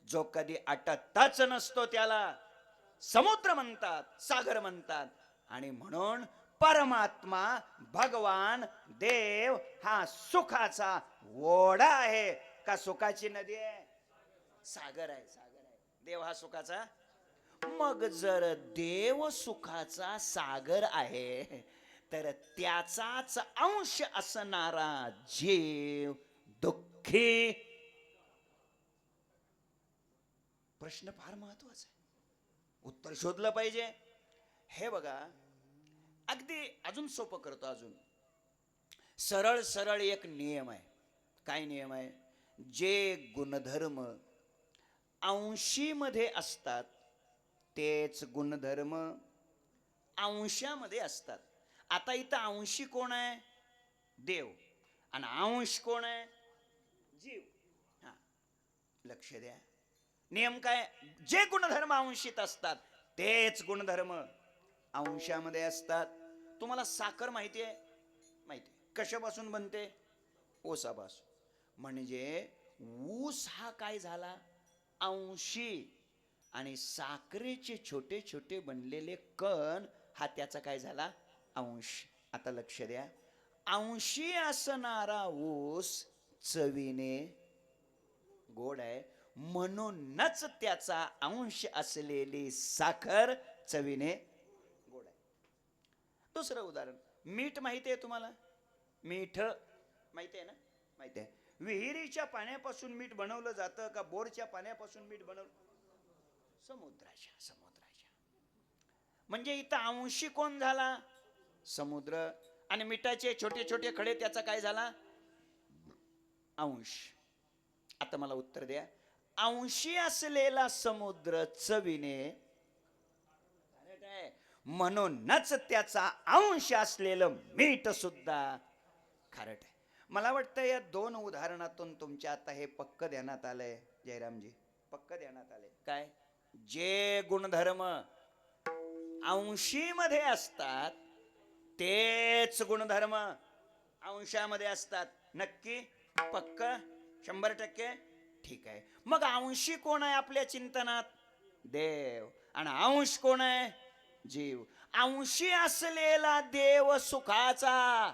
जो कधी आटतच नसतो त्याला समुद्र म्हणतात, सागर म्हणतात. आणि म्हणून परमात्मा भगवान देव हा सुखाचा ओढा आहे का सुखाची नदी आहे? सागर आहे, सागर आहे. देव हा सुखाचा. मग जर देव सुखाचा सागर आहे तर त्याचाच अंश असणारा जीव दुःखी. प्रश्न फार महत्वाचा आहे, उत्तर शोधलं पाहिजे. हे बघा, अगदी अजून सोपं करतो. अजून सरळ सरळ एक नियम आहे. काय नियम आहे? जे गुणधर्म अंशीमध्ये असतात तेच गुणधर्म अंशामध्ये असतात. आता इथं अंशी कोण आहे? देव. आणि अंश कोण आहे? जीव. हा, लक्ष द्या. नियम काय? जे गुणधर्म अंशीत असतात तेच गुणधर्म अंशामध्ये असतात. तुम्हाला साखर माहिती आहे? माहिती आहे. कशापासून बनते? ऊसापासून. म्हणजे ऊस हा काय झाला? अंशी. आणि साखरेचे छोटे छोटे बनलेले कण हा त्याचा काय झाला? अंश. आता लक्ष द्या, अंशी असणारा ऊस चवीने गोड आहे, म्हणूनच त्याचा अंश असलेली साखर चवीने गोड आहे. दुसरं उदाहरण, मीठ माहिती आहे तुम्हाला? मीठ माहिती आहे ना? माहिती आहे. विहिरीच्या पाण्यापासून मीठ बनवलं जातं का बोरच्या पाण्यापासून मीठ बनवलं? समुद्राच्या. समुद्राच्या. म्हणजे इथं अंशी कोण झाला? समुद्र. आणि मिठाचे छोटे छोटे खडे त्याचा काय झाला? अंश. आता मला उत्तर द्या, अंशी असलेला समुद्र चवीने म्हणूनच त्याचा अंश असलेलं मीठ सुद्धा खारट आहे. मला वाटतं या दोन उदाहरणातून तुमच्या आता हे पक्क ध्यानात आलंय जयरामजी, पक्क ध्यानात आलंय. काय? जे गुणधर्म अंशीमध्ये असतात तेच गुणधर्म अंशामध्ये असतात. नक्की? पक्क? 100%? ठीक आहे. मग अंशी कोण आहे आपल्या चिंतनात? देव. आणि अंश कोण आहे? जीव. अंशी असलेला देव सुखाचा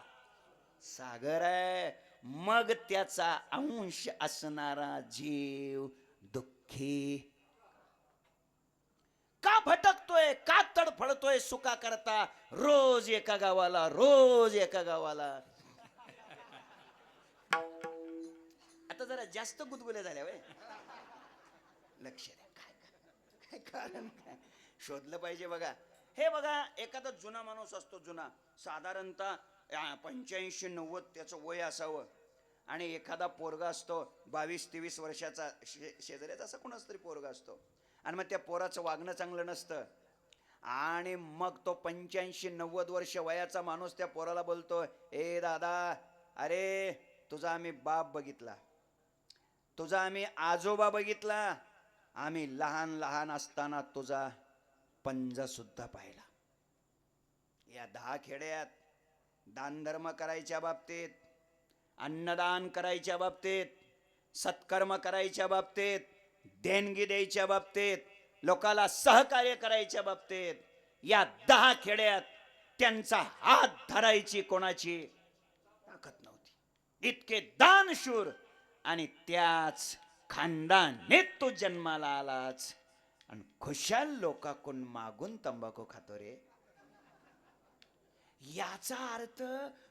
सागर आहे, मग त्याचा अंश असणारा जीव दुःखी. का भटकतोय? का तडफडतोय सुखा करता? रोज एका गावाला, रोज एका गावाला. आता जरा जास्त गुदगुल्या झाल्या वय. लक्ष द्या, काय कारण काय शोधलं पाहिजे. बघा, हे बघा, एखादा जुना माणूस असतो, जुना, साधारणतः 85-90 त्याचं वय असावं. आणि एखादा पोरगा असतो 22-23 वर्षाचा, शेजाऱ्याचा असा कोणाच तरी पोरगा असतो. आणि मग त्या पोराचं वागणं चांगलं नसतं. आणि मग तो 85-90 वर्ष वयाचा माणूस त्या पोराला बोलतो, ए दादा, अरे तुझा आम्ही बाप बघितला, तुझा आम्ही आजोबा बघितला, आम्ही लहान लहान असताना तुझा पंजा सुद्धा पाहिला. या 10 खेड्यात दानधर्म करायच्या बाबतीत, अन्नदान करायच्या बाबतीत, सत्कर्म करायच्या बाबतीत, देणगी द्यायच्या बाबतीत, लोकाला सहकार्य करायच्या बाबतीत, या 10 खेड्यात त्यांचा हात धरायची कोणाची ताकद नव्हती. इतके दानशूर. आणि त्याच खानदानीत तू जन्माला आलाच आणि खुशाल लोकांकडून मागून तंबाखू खातो रे. याचा अर्थ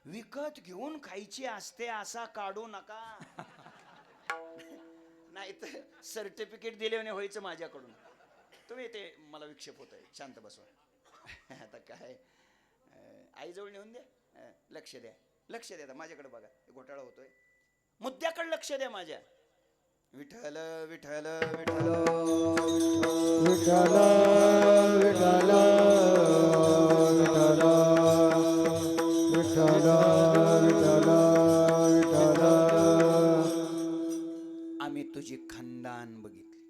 विकत घेऊन खायची असते असा काढू नका. नाही तर सर्टिफिकेट दिले व्हायचं माझ्याकडून. तुम्ही ते मला विक्षेप होत आहे, शांत बसवा. आता काय, आईजवळ नेऊन द्या. लक्ष द्या, लक्ष द्या, माझ्याकडे बघा, घोटाळा होतोय. मुद्द्याकडे लक्ष द्या माझ्या. विठ्ठल विठ्ठल विठ्ठल विठ्ठल विठ्ठल विठ्ठल विठ्ठल विठ्ठल विठ्ठल. आम्ही तुझी खानदान बघितली.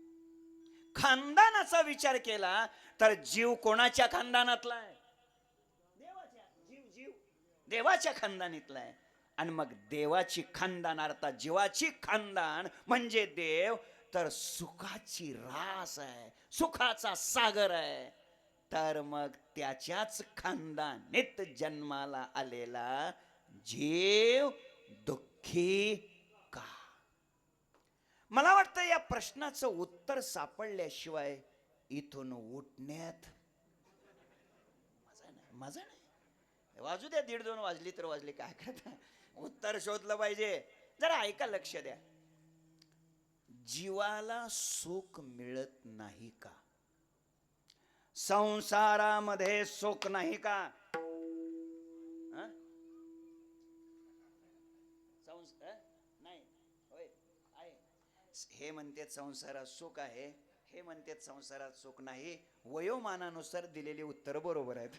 खानदानाचा विचार केला तर जीव कोणाच्या खानदानातला आहे? देवाच्या. जीव जीव देवाच्या खानदानीतला आहे. आणि मग देवाची खानदान अर्थात जीवाची खानदान म्हणजे देव, तर सुखाची रास आहे, सुखाचा सागर आहे. तर मग त्याच्याच खानदानीत जन्माला आलेला जीव दुःखी का? मला वाटतं या प्रश्नाचं उत्तर सापडल्याशिवाय इथून उठण्यात मजा नाही. वाजू द्या, 1:30-2 वाजली तर वाजली, काय करता, उत्तर शोधलं पाहिजे. जरा ऐका, लक्ष द्या. जीवाला सुख मिळत नाही का? संसारामध्ये सुख नाही का? नाही होय आहे. हे म्हणतात संसारात सुख आहे, हे म्हणतात संसारात सुख नाही. वयोमानानुसार दिलेली उत्तर बरोबर आहेत.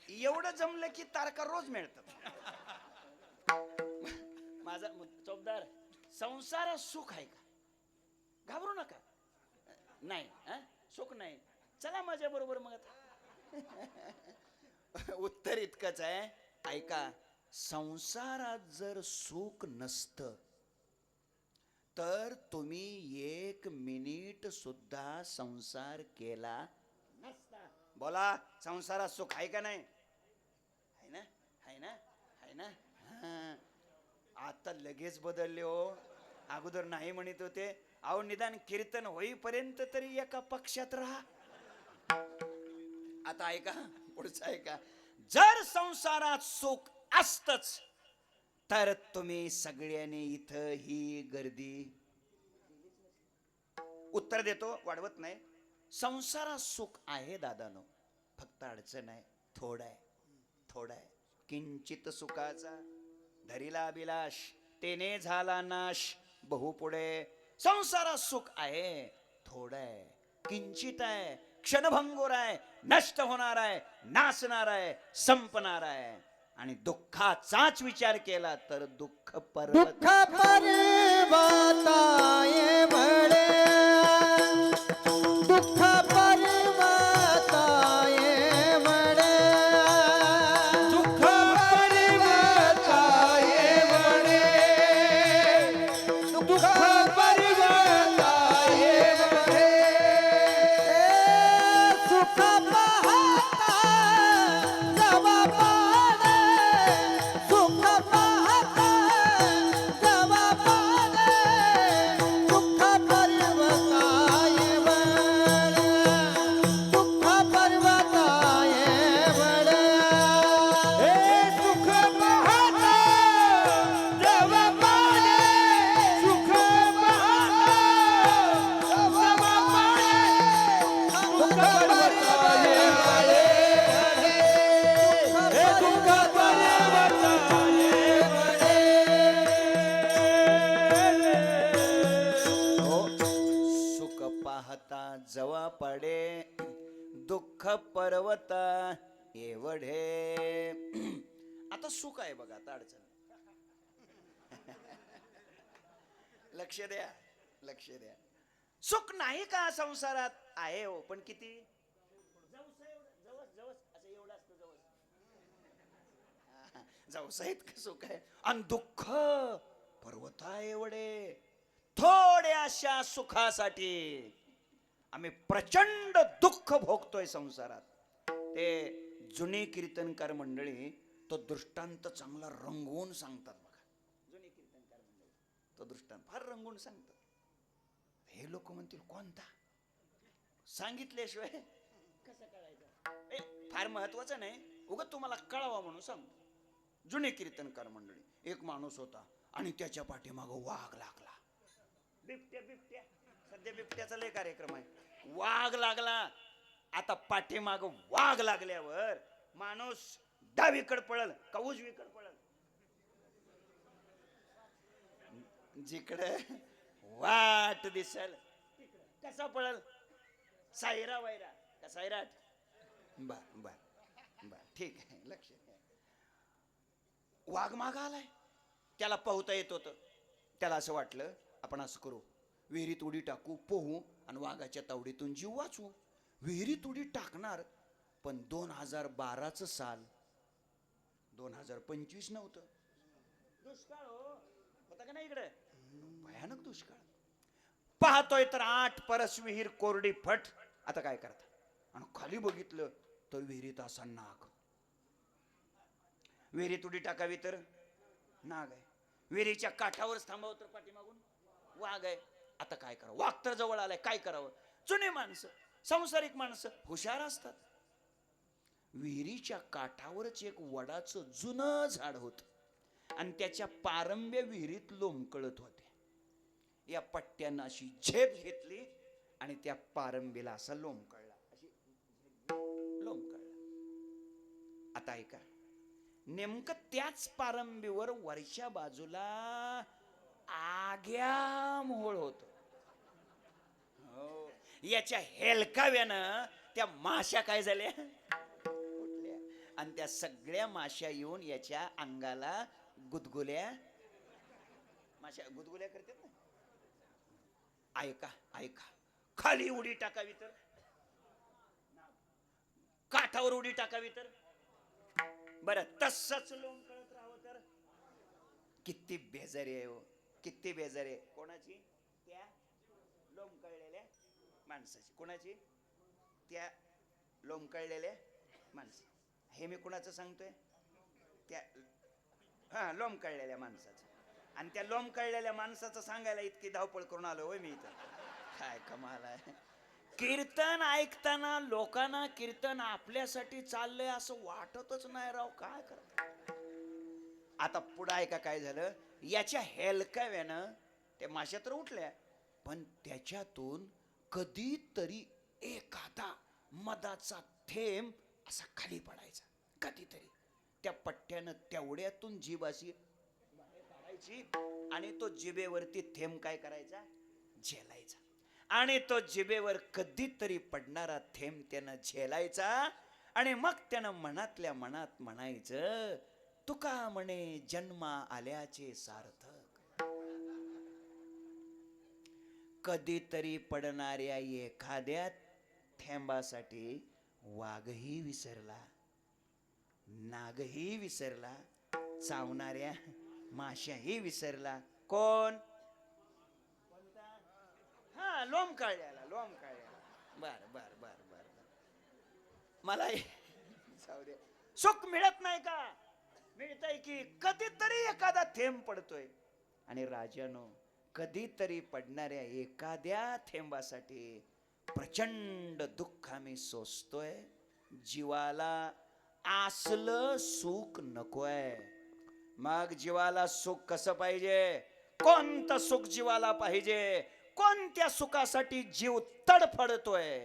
एवढं जमलं की तारका रोज मिळतात. माझा चौकदार, संसारात सुख आहे का? घाबरू नका. नाही सुख नाही. चला माझ्या बरोबर मग आता. उत्तर इतकंच आहे, ऐका. संसारात जर सुख नसतं तर तुम्ही 1 मिनिट सुद्धा संसार केला नसता. बोला, संसारात सुख आहे का नाही? आहे ना, आहे ना, आहे ना. आता लगेच बदलले हो. अगोदर नाही म्हणत होते. अहो, निदान कीर्तन होईपर्यंत तरी एका पक्षात राहा. आता ऐका, पुढचं ऐका. जर संसारात सुख असतच तर तुम्ही सगळ्यांनी इथं ही गर्दी. उत्तर देतो, वाढवत नाही. संसारात सुख आहे दादानो, फक्त अडचण आहे, थोडं आहे, थोडं आहे. किंचित सुखाचा धरिला अभिलाष, तेने झाला नाश बहु पुढे. संसारात सुख आहे, थोडं आहे, किंचित आहे, क्षणभंगुर आहे, नष्ट होणार आहे, नाचणार आहे, संपणार आहे. आणि दुःखाचाच विचार केला तर दुःख पर्वत पर्वताये म्हणे, दुःख पर्वताये म्हणे, दुःख पर्वताये म्हणे, दुःख पर्वताये म्हणे. सुख पाहता जवा पाणे, सुख पाहता जवा पाणे, दुःख पर्वताये म्हणे, दुःख पर्वताये म्हणे. हे सुख पाहता जवा पाणे, सुख पाहता जवा पाणे, दुःख पर्वताये म्हणे. हे दुःख पर्वताये म्हणे. हो, सुख पाहता जवा पडे, दुःख पर्वता एवढे. आता सुख आहे बघा, आता अडचण. लक्ष द्या, लक्ष द्या. सुख नाही का संसारात? आहे हो, पण किती? जवसा इतकं सुख आहे. आणि दुःख पर्वता एवढे. थोड्याशा सुखासाठी आम्ही प्रचंड दुःख भोगतोय संसारात. ते जुनी कीर्तनकार मंडळी तो दृष्टांत चांगला रंगवून सांगतात बघा. जुनी कीर्तनकार मंडळी तो दृष्टांत फार रंगवून सांगतात. हे लोक म्हणतील कोणता? सांगितल्याशिवाय कसं कळायचं? फार महत्वाचं नाही, उगाच तुम्हाला कळावा म्हणून सांगतो. जुने कीर्तनकार मंडळी, एक माणूस होता आणि त्याच्या पाठीमागं वाघ लागला. बिबट्या बिबट्या, सध्या बिबट्याचा लय कार्यक्रम आहे. वाघ लागला आता पाठीमाग वाघ लागल्यावर माणूस डावीकडे पळल का उजवीकडे पळल? जिकडे वाट दिसल कसा पळल? सायरा वैरा का सायराट? बर बर बर, ठीक आहे, लक्ष द्या. वाघ माग आलाय, त्याला पोहता येत होतं. त्याला असं वाटलं आपण असं करू, विहिरीत उडी टाकू, पोहू आणि वाघाच्या तावडीतून जीव वाचवू. विहिरीत उडी टाकणार, पण 2012चं साल, 2025 नव्हतं. दुष्काळ होता का नाही इकडे? भयानक दुष्काळ. पाहतोय तर 8 परस विहीर कोरडी फट. आता काय करता? आणि खाली बघितलं तर विहिरीत असा नाग. विहिरीत उडी टाकावी तर नाग आहे. विहिरीच्या काठावरच थांबावं तर पाठीमागून वाघ आहे. आता काय करावं? वाघ तर जवळ आलाय, काय करावं? जुने माणसं, संसारिक माणसं हुशार असतात. विहिरीच्या काठावरच एक वडाचं जुनं झाड होत आणि त्याच्या पारंब्या विहिरीत लोंबकळत होते. या पट्ट्यानं अशी झेप घेतली आणि त्या पारंबीला असा लोंबकळला, अशी लोंबकळला. आता ऐका, नेमकं त्याच पारंबीवर वरच्या बाजूला आग्या मोहोळ होत. हो, याच्या हेलकाव्यानं त्या माश्या काय झाल्या? उठल्या. आणि त्या सगळ्या माश्या येऊन याच्या अंगाला गुदगुल्या, माश्या गुदगुल्या करतात ना. ऐका ऐका, खाली उडी टाकावी तर, काठावर उडी टाकावी तर, बरं तसंच लोंबकळत राहावं तर? किती बेजारी आहे हो, किती बेजारी आहे. कोणाची? त्या लोंबकळलेल्या माणसाची. कोणाची? त्या लोंबकळलेल्या माणसाची. हे मी कुणाचं सांगतोय? त्या लोंबकळलेल्या माणसाचं. आणि त्या लोंबकळलेल्या माणसाचं सांगायला इतकी धावपळ करून आलो होय मी इथं. काय कमाल आहे. कीर्तन ऐकताना लोकांना कीर्तन आपल्यासाठी चाललंय असं वाटतच नाही राव. काय करत? आता पुढं ऐका काय झालं. याच्या हेलकाव्यानं त्या माश्या तर उठल्या, पण त्याच्यातून कधीतरी एखादा मधाचा थेंब असा खाली पडायचा. कधीतरी त्या पट्ट्यानं तेवढ्यातून जीभ अशी काढायची आणि तो जिभेवरती थेंब काय करायचा? झेलायचा. आणि तो जिभेवर कधीतरी पडणारा थेंब त्यानं झेलायचा. आणि मग त्यानं मनातल्या मनात म्हणायचं, तुका म्हणे जन्मा आल्याचे सार्थक. कधीतरी पडणाऱ्या एखाद्या थेंबासाठी वाघही विसरला, नागही विसरला, चावणाऱ्या माशाही विसरला. कोण? हा, लोंबकळल्याला, लोंबकळल्याला. बर बर बर बर बर. मला जाऊ दे. सुख मिळत नाही का? मिळतंय की. कधीतरी एखादा थेंब पडतोय. आणि राजानो, कधीतरी पडणाऱ्या एखाद्या थेंबासाठी प्रचंड दुःख आम्ही सोसतोय. जीवाला असलं सुख नकोय. मग जीवाला सुख कसं पाहिजे? कोणतं सुख जीवाला पाहिजे? कोणत्या सुखासाठी जीव तडफडतोय?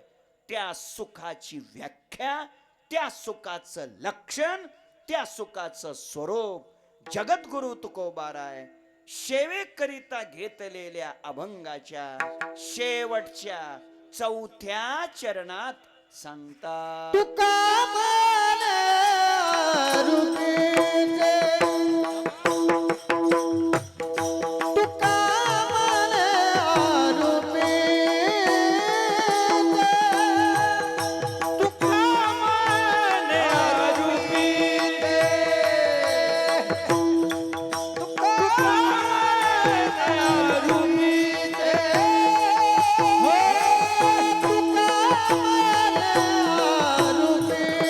त्या सुखाची व्याख्या, त्या सुखाचं लक्षण, त्या सुखाचं स्वरूप जगद्गुरु तुकोबाराय सेवेकरिता घेतलेल्या अभंगाच्या शेवटच्या 4थ्या चरणात सांगतात. तुका म्हणे रूपीचे, तुका म्हणे रूपीचे, तुका म्हणे रूपीचे, तुका म्हणे रूपीचे, हो तुका म्हणे रूपीचे,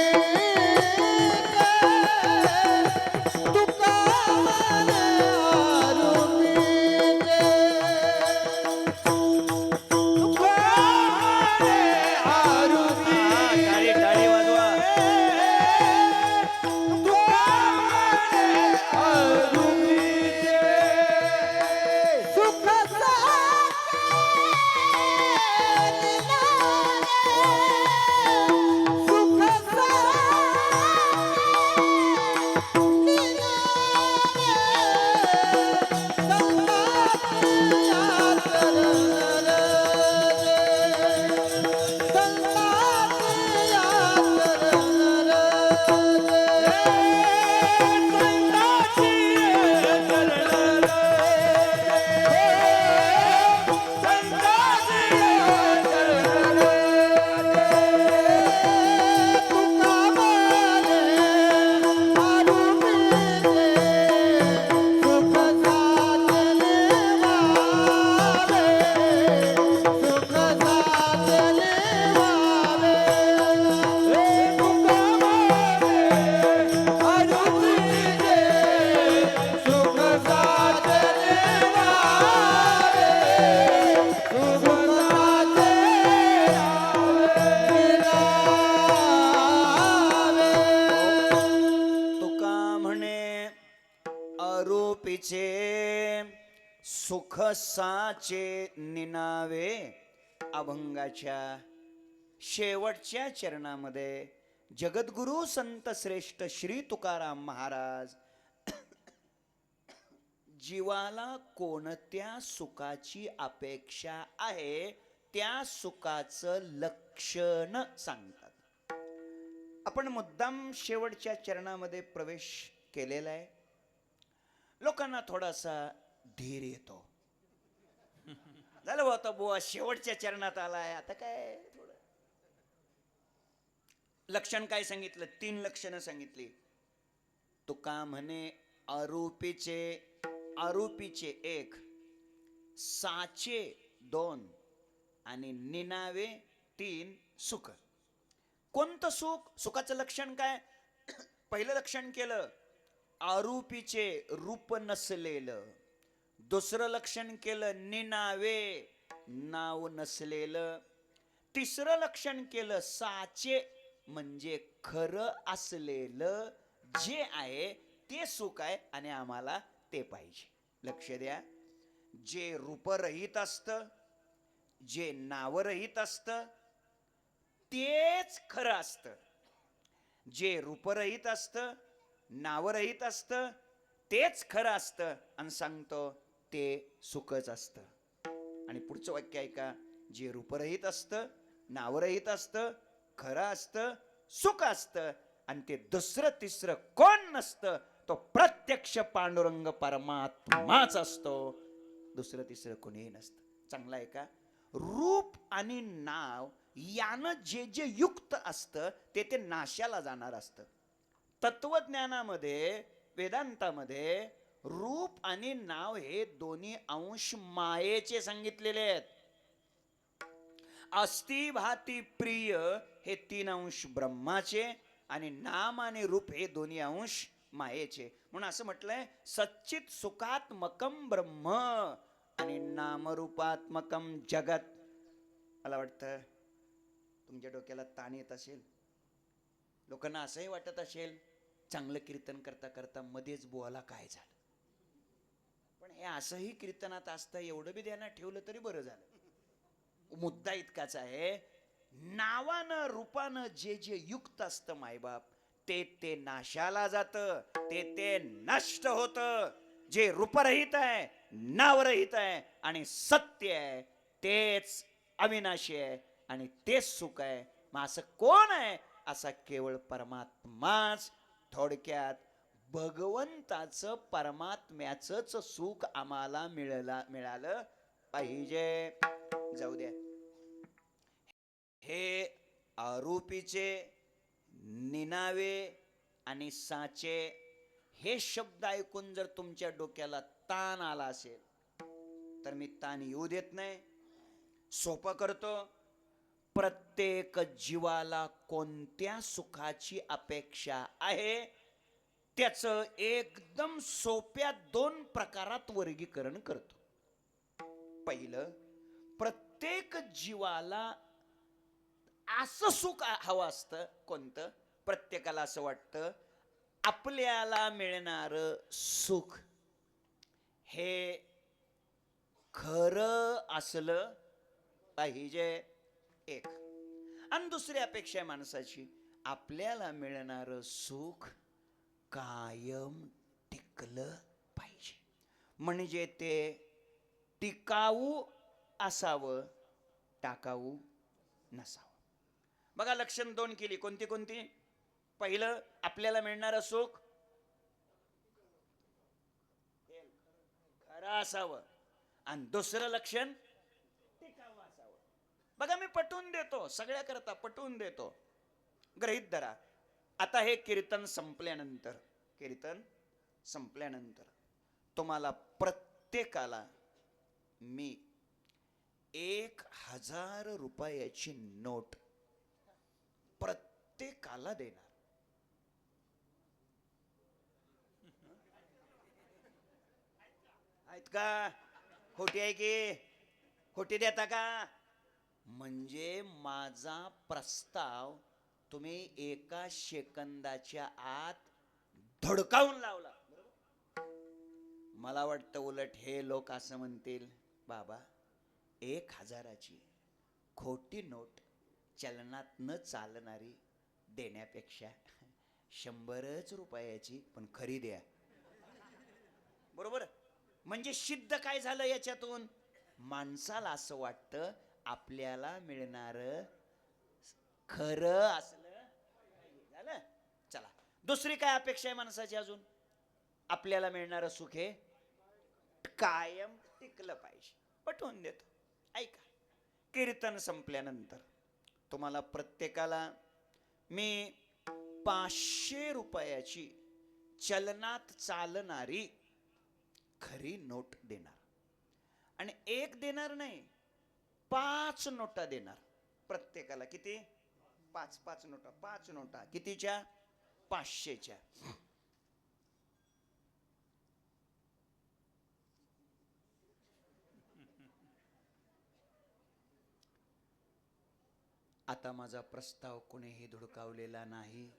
सुख साचे निनावे अभंगाच्या शेवटच्या चरणामध्ये जगद्गुरु संत श्रेष्ठ श्री तुकाराम महाराज जीवाला कोणत्या सुखाची अपेक्षा आहे त्या सुखाचं लक्षण सांगतात. आपण मुद्दाम शेवटच्या चरणामध्ये प्रवेश केलेला आहे. लोकांना थोडासा धीर येतो. झालं बा आता बुवा शेवटच्या चरणात आलाय, आता काय थोडं लक्षण काय सांगितलं, 3 लक्षणं सांगितली. तुका म्हणे आरोपीचे 1, साचे 2 आणि निनावे 3 सुख. कोणतं सुख? सुखाचं लक्षण काय? पहिलं लक्षण केलं आरोपीचे रूप नसलेलं. दुसरं लक्षण केलं निनावे नाव नसलेलं. तिसरं लक्षण केलं साचे म्हणजे खरं असलेलं जे आहे ते सुख आहे आणि आम्हाला ते पाहिजे. लक्ष द्या, जे रूपरहित असतं, जे नावरहित असतं तेच खरं असतं. जे रूपरहित असतं, नावरहित असतं तेच खरं असतं आणि सांगतो ते सुखच असतं. आणि पुढचं वाक्य ऐका, जे रूपरहित असतं, नावरहित असतं, खरं असतं, सुख असतं आणि ते दुसरं तिसरं कोण नसतं, तो प्रत्यक्ष पांडुरंग परमात्माच असतो. दुसरं तिसरं कोणीही नसतं. चांगला आहे का? रूप आणि नाव यानं जे जे युक्त असतं ते ते नाशाला जाणार असतं. तत्वज्ञानामध्ये वेदांतामध्ये रूप आणि नाव हे दोन्ही अंश मायेचे सांगितलेले आहेत. अस्ति भाती प्रिय हे 3 अंश ब्रह्माचे आणि नाम आणि रूप हे दोन्ही अंश मायेचे. म्हणून असं म्हटलंय सच्चित सुखात्मकम ब्रह्म आणि नामरूपात्मकम जगत. मला वाटतं तुमच्या डोक्याला ताण येत असेल. लोकांना असंही वाटत असेल चांगलं कीर्तन करता करता मध्येच बुवाला काय झालं. पण हे असंही कीर्तनात असतं एवढं बी ध्यानात ठेवलं तरी बरं झालं. मुद्दा इतकाच आहे, नावानं रूपानं जे जे युक्त असतं मायबाप ते ते नाशाला जातं, ते ते नष्ट होतं. जे रूपरहित आहे, नावरहित आहे आणि सत्य आहे तेच अविनाशी आहे आणि तेच सुख आहे. मग असं कोण आहे? असा केवळ परमात्माच. थोडक्यात भगवंताचं परमात्म्याचंच सुख आम्हाला मिळालं पाहिजे. जाऊ द्या, हे आरोपीचे, निनावे आणि साचे हे शब्द ऐकून जर तुमच्या डोक्याला ताण आला असेल तर मी ताण येऊ देत नाही. सोपं करतो. प्रत्येक जीवाला कोणत्या सुखाची अपेक्षा आहे त्याचं एकदम सोप्या 2 प्रकारात वर्गीकरण करतो. पहिलं, प्रत्येक जीवाला असं सुख हवं असतं. कोणतं? प्रत्येकाला असं वाटतं आपल्याला मिळणार सुख हे खरं असलं पाहिजे. एक. आणि दुसरी अपेक्षा आहे माणसाची, आपल्याला मिळणार सुख कायम टिकलं पाहिजे. म्हणजे ते टिकाऊ असावं, टाकाऊ नसावं. बघा लक्षण 2 केली. कोणती कोणती? पहिलं, आपल्याला मिळणारं सुख खरं असावं आणि दुसरं लक्षण टिकाऊ असावं. बघा मी पटवून देतो, सगळ्या करता पटवून देतो. गृहीत धरा, आता हे कीर्तन संपल्यानंतर तुम्हाला प्रत्येकाला मी 1000 रुपयाची नोट प्रत्येकाला देणार. आहेत का? खोटी आहे की? खोटी देता का? म्हणजे माझा प्रस्ताव तुम्ही 1 सेकंदाच्या आत धडकावून लावला. मला वाटतं उलट हे लोक असं म्हणतील, बाबा 1000ची खोटी नोट चलनात न चालणारी देण्यापेक्षा 100च रुपयाची पण खरी द्या. बरोबर. म्हणजे सिद्ध काय झालं याच्यातून? माणसाला असं वाटतं आपल्याला मिळणार खरं असलं झालं. चला, दुसरी काय अपेक्षा आहे माणसाची अजून? आपल्याला मिळणारं सुख हे कायम टिकलं पाहिजे. पटवून देतो. ऐका, कीर्तन संपल्यानंतर तुम्हाला प्रत्येकाला मी 500 रुपयाची चलनात चालणारी खरी नोट देणार. आणि एक देणार नाही, 5 नोटा देणार प्रत्येकाला. किती? 5 नोटा. 5 नोटा कितीच्या? 500च्या. आता माझा प्रस्ताव कुणीही धुडकावलेला नाही.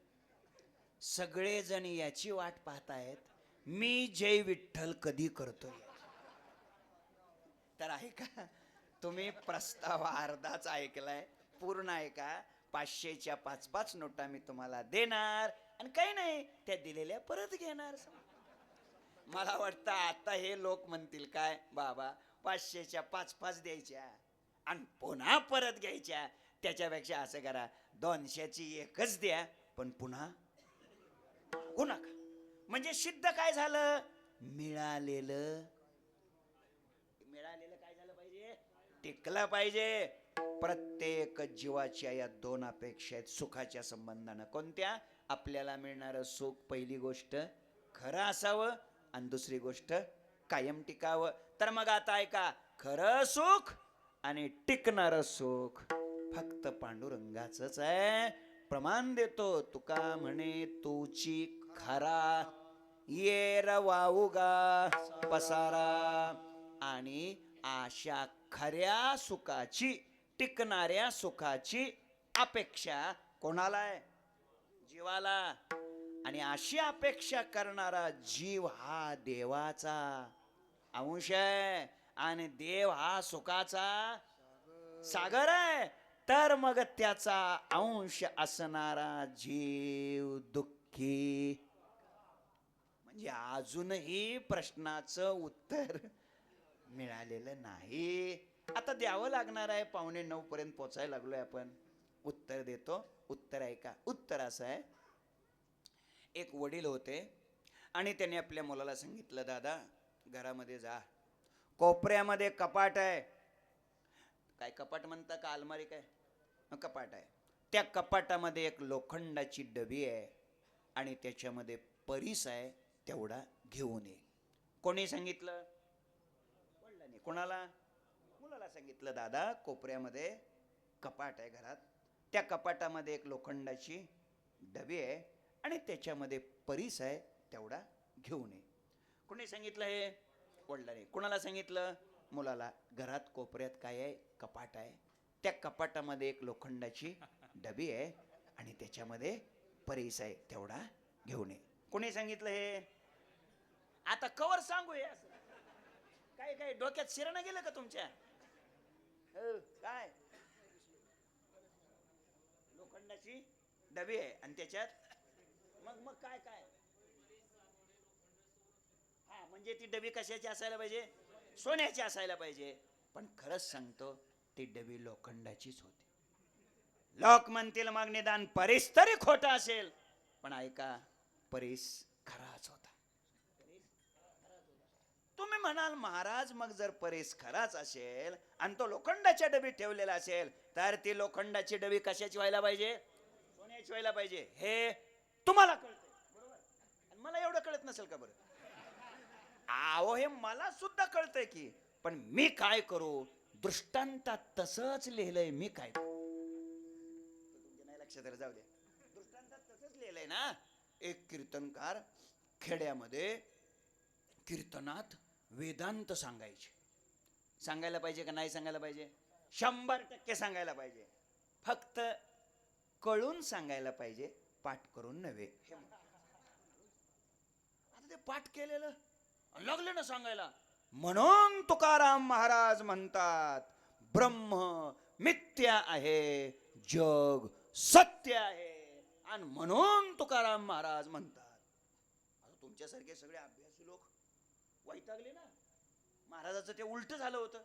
सगळेजण याची वाट पाहतायत, मी जय विठ्ठल कधी करतोय. तर ऐका, तुम्ही प्रस्ताव अर्धाच ऐकलाय, पूर्ण ऐका. 500च्या 5 नोटा मी तुम्हाला देणार आणि काही नाही, त्या दिलेल्या परत घेणार. मला वाटतं आता हे लोक म्हणतील काय, बाबा 500च्या 5 द्यायच्या आणि पुन्हा परत घ्यायच्या. त्याच्यापेक्षा असं करा, 200ची एकच द्या पण पुन्हा हो नका. म्हणजे सिद्ध काय झालं? मिळालेलं काय झालं पाहिजे? टिकलं पाहिजे. प्रत्येक जीवाच्या या 2 अपेक्षा आहेत सुखाच्या संबंधानं. कोणत्या? आपल्याला मिळणारं सुख पहिली गोष्ट खरं असावं आणि दुसरी गोष्ट कायम टिकावं. तर मग आता ऐका, खरं सुख आणि टिकणारं सुख फक्त पांडुरंगाचंच आहे. प्रमाण देतो तुका म्हणे, तुची खरा येर वाऊगा पसारा. आणि अशा खऱ्या सुखाची, टिकणाऱ्या सुखाची अपेक्षा कोणाला आहे? जीवाला. आणि अशी अपेक्षा करणारा जीव हा देवाचा अंश आहे आणि देव हा सुखाचा सागर आहे. तर मग त्याचा अंश असणारा जीव दुःखी. म्हणजे अजूनही प्रश्नाचं उत्तर मिळालेलं नाही. आता द्यावं लागणार आहे. 8:45 पर्यंत पोचायला लागलोय आपण. उत्तर देतो. उत्तर ऐका. उत्तर असं आहे, एक वडील होते आणि त्याने आपल्या मुलाला सांगितलं, दादा घरामध्ये जा, कोपऱ्यामध्ये कपाट आहे. काय कपाट म्हणता का अलमारी? काय कपाट आहे. त्या कपाटामध्ये एक लोखंडाची डबी आहे आणि त्याच्यामध्ये परीस आहे, तेवढा घेऊन ये. कोणी सांगितलं? वडिलांनी. कोणाला? मुलाला सांगितलं, दादा कोपऱ्यामध्ये कपाट आहे घरात, त्या कपाटामध्ये एक लोखंडाची डबी आहे आणि त्याच्यामध्ये परीस आहे, तेवढा घेऊन ये. कोणी सांगितलं हे? वडिलांनी. कोणाला सांगितलं? मुलाला. घरात कोपऱ्यात काय आहे? कपाट आहे, त्या कपाटामध्ये एक लोखंडाची डबी आहे आणि त्याच्यामध्ये परीस आहे, तेवढा घेऊन ये. कोणी सांगितलं हे? आता कवर सांगू हे असं? काय काय डोक्यात शिरणं गेलं का तुमच्या? काय लोखंडाची डबी आहे आणि त्याच्यात मग मग काय काय? हा, म्हणजे ती डबी कशाची असायला पाहिजे? सोन्याची असायला पाहिजे. पण खरंच सांगतो, ती डबी लोखंडाचीच होती. लोक म्हणतील मग निदान परीस तरी खोटा असेल, पण ऐका, परीस खराच होता. तुम्ही म्हणाल, महाराज मग जर परीस खराच असेल आणि तो लोखंडाच्या डबीत ठेवलेला असेल, तर ती लोखंडाची डबी कशाची व्हायला पाहिजे? सोन्याची व्हायला पाहिजे. हे तुम्हाला कळतंय, बरोबर? आणि मला एवढं कळत नसेल का बरं? आहो, हे मला सुद्धा कळतंय की, पण मी काय करू? दृष्टांतात तसंच लिहिलंय, मी काय करू? तुमच्या नाही लक्षात आलं, जाऊ द्या. दृष्टांतात तसंच लिहिलंय ना. एक कीर्तनकार खेड्यामध्ये कीर्तनात वेदांत सांगायचे. सांगायला पाहिजे का नाही सांगायला पाहिजे? 100% सांगायला पाहिजे. फक्त कळून सांगायला पाहिजे, पाठ करून नव्हे. आता ते पाठ केलेलं लागले ना सांगायला. म्हणून तुकाराम महाराज म्हणतात ब्रह्म मिथ्या आहे, जग सत्य आहे. आणि म्हणून तुकाराम महाराज म्हणतात. आता तुमच्यासारखे सगळे अभ्यासू लोक वैतागले ना. महाराजाचं ते उलट झालं होतं.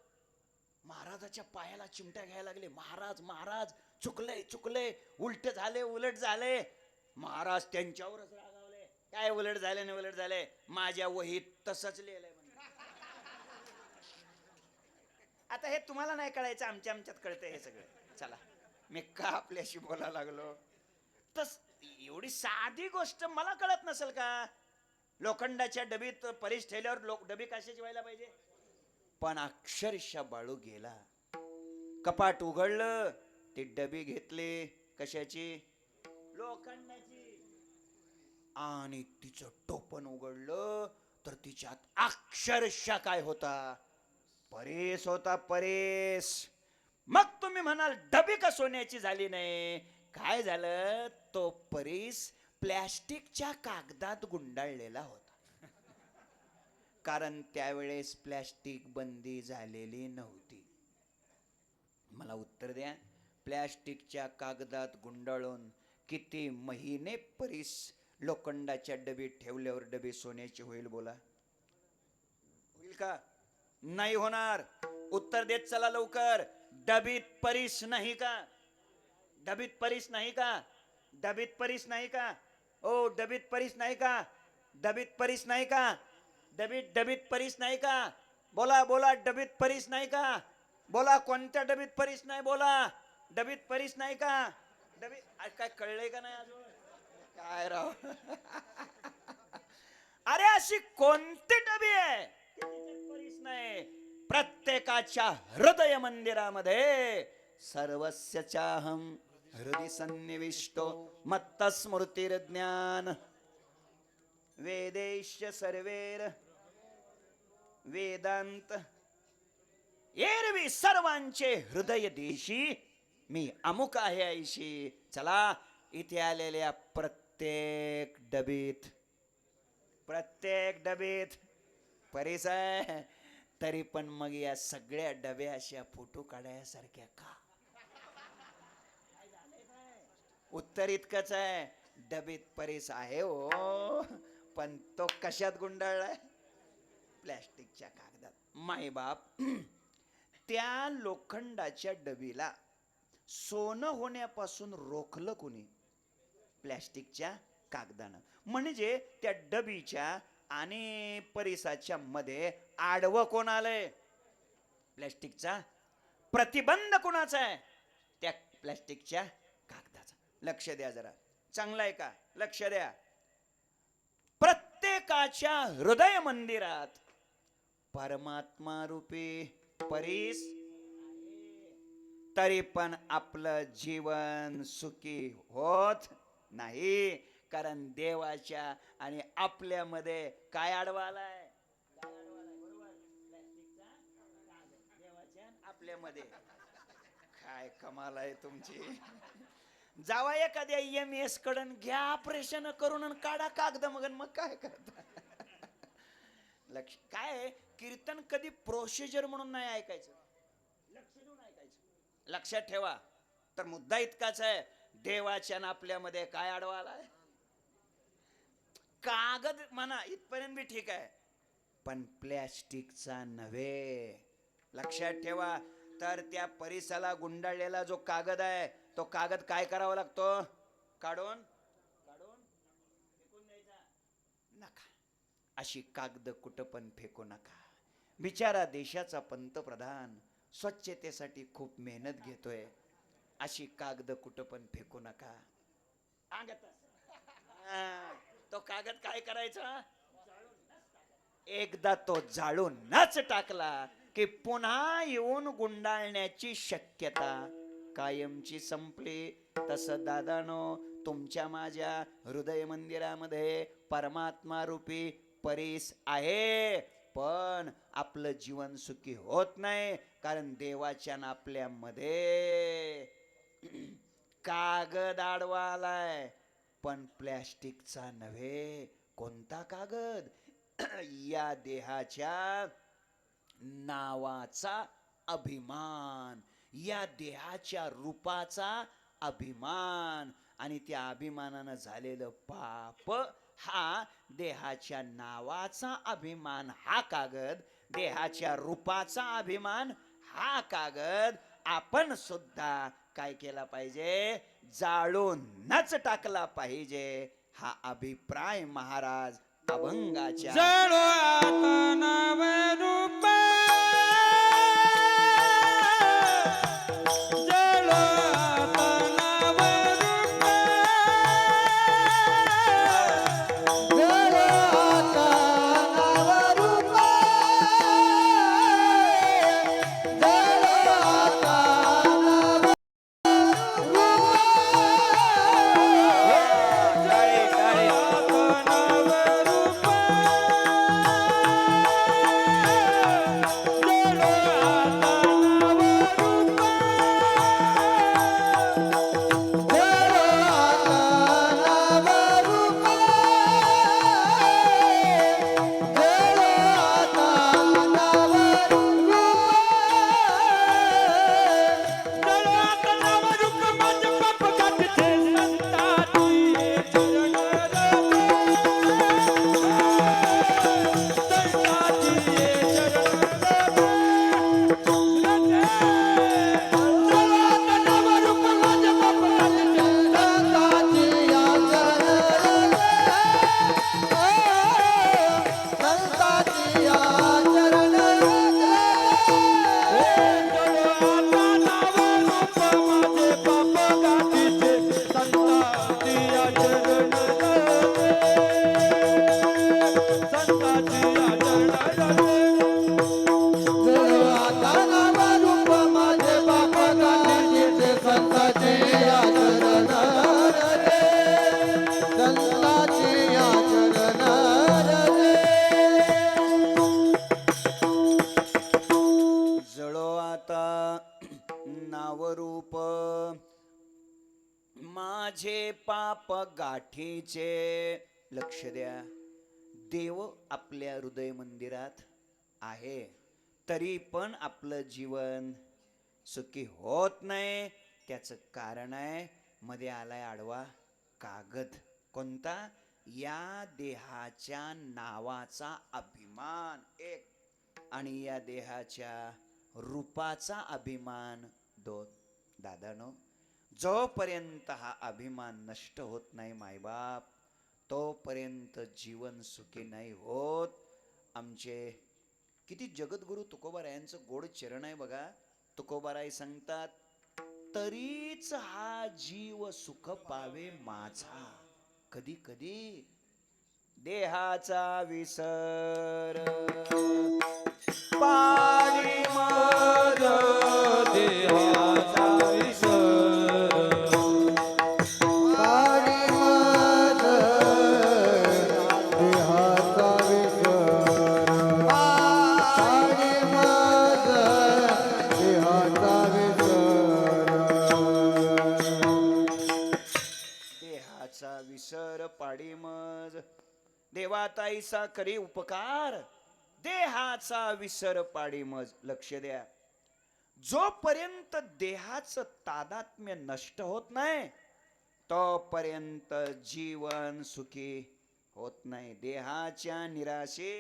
महाराजाच्या पायाला चिमट्या घ्यायला लागले. महाराज महाराज चुकलंय चुकलंय, उलट झाले उलट झाले. महाराज त्यांच्यावरच रागावले. काय उलट झाले नाही उलट झाले, माझ्या वहीत तसंच लिहिलंय म्हणे. आता हे तुम्हाला नाही कळायचं, आमच्यात कळतंय हे सगळं. चला, मी का आपल्याशी बोलायला लागलो. तस एवढी साधी गोष्ट मला कळत नसेल का? लोखंडाच्या डबीत परीस ठेवल्यावर डबी कशाची व्हायला पाहिजे? पण अक्षरशः बाळू गेला. कपाट उघडलं, ती डबी घेतली. कशाची? लोखंडाची. आणि तिचं टोपण उघडलं तर तिच्यात अक्षरशः काय होता? परेस होता, परेस. मग तुम्ही म्हणाल डबी का सोन्याची झाली नाही? काय झालं? तो परीस प्लॅस्टिकच्या कागदात गुंडाळलेला होता. कारण त्यावेळेस प्लॅस्टिक बंदी झालेली नव्हती. मला उत्तर द्या, प्लॅस्टिकच्या कागदात गुंडाळून किती महिने परीस लोखंडाच्या डबीत ठेवल्यावर डबी सोन्याची होईल? बोला, होईल का? नाही होणार. उत्तर देत चला लवकर. डबीत परीस नाही का? डबीत परीस नाही का? डबीत परीस नाही का? ओ डबीत परीस नाही का? डबीत परीस नाही का? डबीत परीस नाही का? बोला बोला, डबीत परीस नाही का? बोला, कोणत्या डबीत परीस नाही? बोला, डबीत परीस नाही का? डबीत काय कळलंय का नाही अजून? काय राव. अरे अशी कोणती डबी आहे परीस नाही? प्रत्येकाच्या हृदय मंदिरामध्ये सर्वस्य चाहम हृदय सन्निविष्टो मत्त स्मृतिर्ज्ञान वेदेश सर्वेर वेदांत. एरवी सर्वांचे हृदय देशी मी अमुक आहे ऐशी. चला, इथे आलेल्या प्रत्येक डबीत परीस आहे. तरी पण मग या सगळ्या डब्या अशा फोटो काढायसारख्या का? उत्तर इतकंच आहे, डबीत परीस आहे हो, पण तो कशात गुंडाळलाय? प्लॅस्टिकच्या कागदात. मायबाप, त्या लोखंडाच्या डबीला सोनं होण्यापासून रोखलं कोणी? प्लॅस्टिकच्या कागदानं. म्हणजे त्या डबीच्या आणि परिसाच्या मध्ये आडवं कोण आलंय? प्लॅस्टिकचा. प्रतिबंध कोणाचा आहे? त्या प्लॅस्टिकच्या कागदाचा. लक्ष द्या जरा, चांगलं आहे का? लक्ष द्या. प्रत्येकाच्या हृदय मंदिरात परमात्मा रूपी परीस, तरी पण आपलं जीवन सुखी होत नाही. कारण देवाच्या आणि आपल्यामध्ये काय आडवा आलाय? देवाच्या आपल्यामध्ये. काय कमाल आहे तुमची. जावा एखाद्या EMS कडून घ्या ऑपरेशन करून आणि काढा कागद, मग काय करता? लक्ष काय, कीर्तन कधी प्रोसिजर म्हणून नाही ऐकायचं, लक्ष देऊन ऐकायचं. लक्षात ठेवा. तर मुद्दा इतकाच आहे, देवाच्या आपल्यामध्ये काय आडवा आलाय? कागद म्हणा, इथपर्यंत बी ठीक आहे, पण प्लॅस्टिकचा नव्हे. लक्षात ठेवा. तर त्या परिसाला गुंडाळलेला जो कागद आहे, तो कागद काय करावा लागतो? काढून फेकून द्यायचा नका. अशी कागद कुठं पण फेकू नका. बिचारा देशाचा पंतप्रधान स्वच्छतेसाठी खूप मेहनत घेतोय. अशी कागद कुठं पण फेकू नका. तो कागद काय करायचा? एकदा तो जाळूनच टाकला की पुन्हा येऊन गुंडाळण्याची शक्यता कायमची संपली. तसं दादानो, तुमच्या माझ्या हृदय मंदिरामध्ये परमात्मा रूपी परीस आहे, पण आपलं जीवन सुखी होत नाही. कारण देवाच्या आपल्यामध्ये कागद आडवा आलाय, पण प्लॅस्टिकचा नव्हे. कोणता कागद? या देहाच्या नावाचा अभिमान, या देहाच्या रूपाचा अभिमान, आणि त्या अभिमानानं झालेलं पाप हा देहाच्या नावाचा अभिमान हा कागद, देहाच्या रूपाचा अभिमान हा कागद आपण सुद्धा काय केला पाहिजे, जाळूनच टाकला पाहिजे. हा अभिप्राय महाराज अभंगाच्या जळो आता नाव रूप, जळो आता नाव रूप, जळो आता नाव रूप, जळो आता नाव टाळी, टाळी. जळो आता नावरूप माझे पाप गाठीचे. लक्ष द्या, देव आपल्या हृदय मंदिरात आहे, तरी पण आपलं जीवन सुखी होत नाही. त्याचं कारण आहे, मध्ये आलाय आडवा कागद. कोणता? या देहाच्या नावाचा अभिमान एक, आणि या देहाच्या रूपाचा अभिमान दोन. दादानो, जोपर्यंत हा अभिमान नष्ट होत नाही मायबाप, तोपर्यंत जीवन सुखी नाही होत. आमचे किती जगद्गुरु तुकोबारायांचं गोड चरण आहे बघा. तुकोबाराय सांगतात, तरीच हा जीव सुख पावे माझा. कधी कधी देहाचा विसर पाणी मज, देहाचा विसर पाणी मज, देहाचा विसर, पाणी मज, देहाचा विसर, देहाचा विसर पाडी मज. देवाताईचा करी उपकार, देहाचा विसर पाडी मज. लक्ष द्या, जोपर्यंत देहाचं तादात्म्य नष्ट होत नाही, तोपर्यंत जीवन सुखी होत नाही. देहाच्या निराशे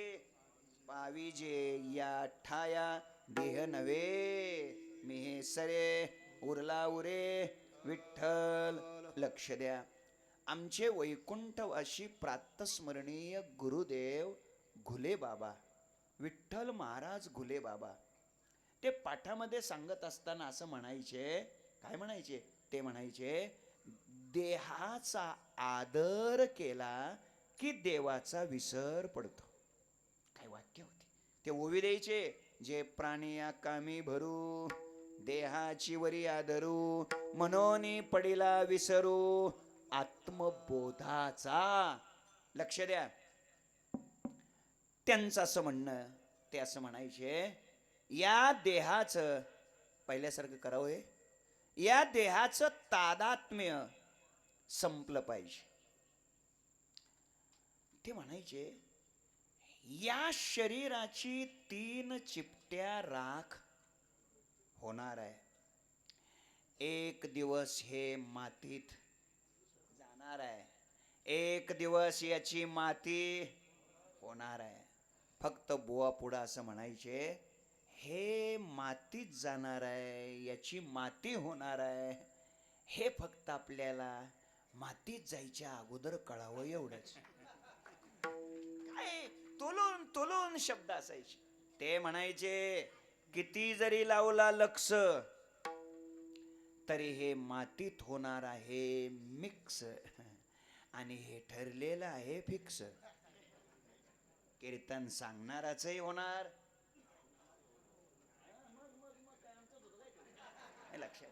पाविजे या ठाया देह नव्हे, मी हे सरे उरला उरे विठ्ठल. लक्ष द्या, आमचे वैकुंठवासी प्रातस्मरणीय गुरुदेव घुले बाबा, विठ्ठल महाराज घुले बाबा, ते पाठामध्ये सांगत असताना असं म्हणायचे. काय म्हणायचे? ते म्हणायचे, देहाचा आदर केला की देवाचा विसर पडतो. काय वाक्य होते ते, ओवी द्यायचे. जे प्राणी या कामी भरू, देहाची वरी आदरू, मनोनी पडिला विसरू आत्मबोधाचा. लक्ष द्या, त्यांचं असं म्हणणं, ते असं म्हणायचे, या देहाचं पहिल्यासारखं करावं, या देहाचं तादात्म्य संपलं पाहिजे. ते म्हणायचे, या शरीराची 3 चिपट्या राख होणार आहे. एक दिवस हे मातीत जाणार आहे. एक दिवस याची माती होणार आहे. फक्त बुवा पुढं असं म्हणायचे, हे मातीत जाणार आहे, याची माती होणार आहे, हे फक्त आपल्याला मातीत जायच्या अगोदर कळावं एवढंच. काय तोलून तोलून शब्द असायचे. ते म्हणायचे किती जरी लावला लक्ष तरी हे मातीत होणार आहे मिक्स, आणि हे ठरलेलं आहे फिक्स. कीर्तन सांगणाराचही होणार. लक्षात.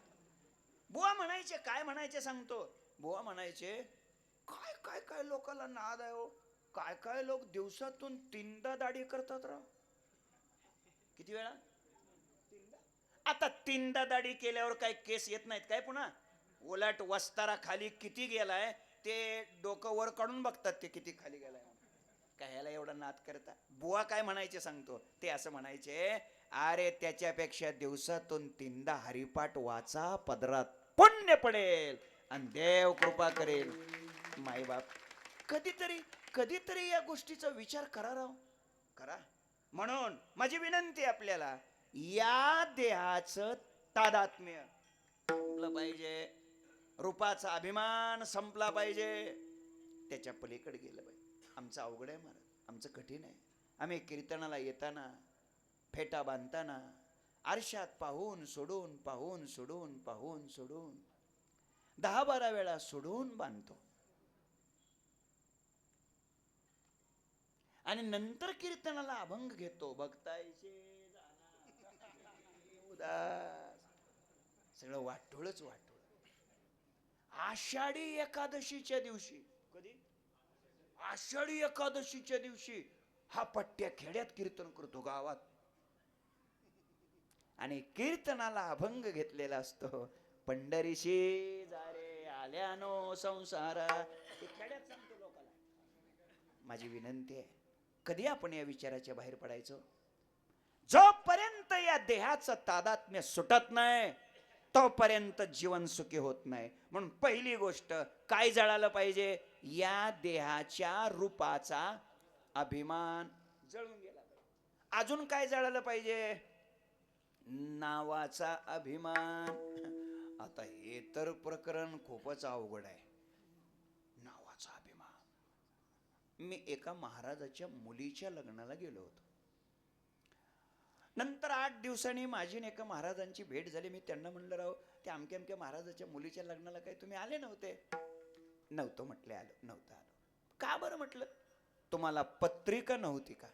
बुवा म्हणायचे, काय म्हणायचे सांगतो. बुवा म्हणायचे, काय काय काय लोकांना नाद आहे हो. काय काय लोक दिवसातून 3दा दाढी करतात राव. किती वेळा? 3दा. आता 3दा दाढी केल्यावर काय केस येत नाहीत काय पुन्हा? उलट वस्तारा खाली किती गेलाय ते डोकं वर काढून बघतात ते किती खाली गेलाय. काय ह्याला एवढा नाद करता. बुवा काय म्हणायचे सांगतो. ते असं म्हणायचे, अरे त्याच्यापेक्षा दिवसातून 3दा हरिपाठ वाचा, पदरात पुण्य पडेल आणि देव कृपा करेल. माईबाप कधीतरी कधीतरी या गोष्टीचा विचार करा राव, करा. म्हणून माझी विनंती आपल्याला, या देहाचं तादात्म्य संपलं पाहिजे. रूपाचा अभिमान संपला पाहिजे. त्याच्या पलीकडे गेलं पाहिजे. आमचं अवघड आहे महाराज, आमचं कठीण आहे. आम्ही कीर्तनाला येताना, फेटा बांधताना आरशात पाहून सोडून, पाहून सोडून, पाहून सोडून 10-12 वेळा सोडून बांधतो. आणि नंतर कीर्तनाला अभंग घेतो. बघतायचे उदास, सगळं वाटोळच वाटोळ. आषाढी एकादशीच्या दिवशी, कधी? आषाढी एकादशीच्या दिवशी हा पट्ट्या खेड्यात कीर्तन करतो, गावात. आणि कीर्तनाला अभंग घेतलेला असतो. पंढरीशी जारे आल्यानो संसारा, ते खेड्यात सांगतो लोकांना. माझी विनंती आहे, कधी आपण या विचाराच्या बाहेर पडायचो? जोपर्यंत या देहाचं तादात्म्य सुटत नाही तोपर्यंत जीवन सुखी होत नाही. म्हणून पहिली गोष्ट काय जळालं पाहिजे? या देहाच्या रूपाचा अभिमान जळून गेला पाहिजे. अजून काय जळालं पाहिजे? नावाचा अभिमान. आता हे तर प्रकरण खूपच अवघड आहे. नावाचा अभिमान. मी एका महाराजाच्या मुलीच्या लग्नाला गेलो होतो. नंतर 8 दिवसांनी माझी एका महाराजांची भेट झाली. मी त्यांना म्हणलं, राव ते अमक्या अमक्या महाराजाच्या मुलीच्या लग्नाला काही तुम्ही आले नव्हते? नव्हतो म्हटले, आलो नव्हतं आलो. का बरं म्हटलं? तुम्हाला पत्रिका नव्हती का?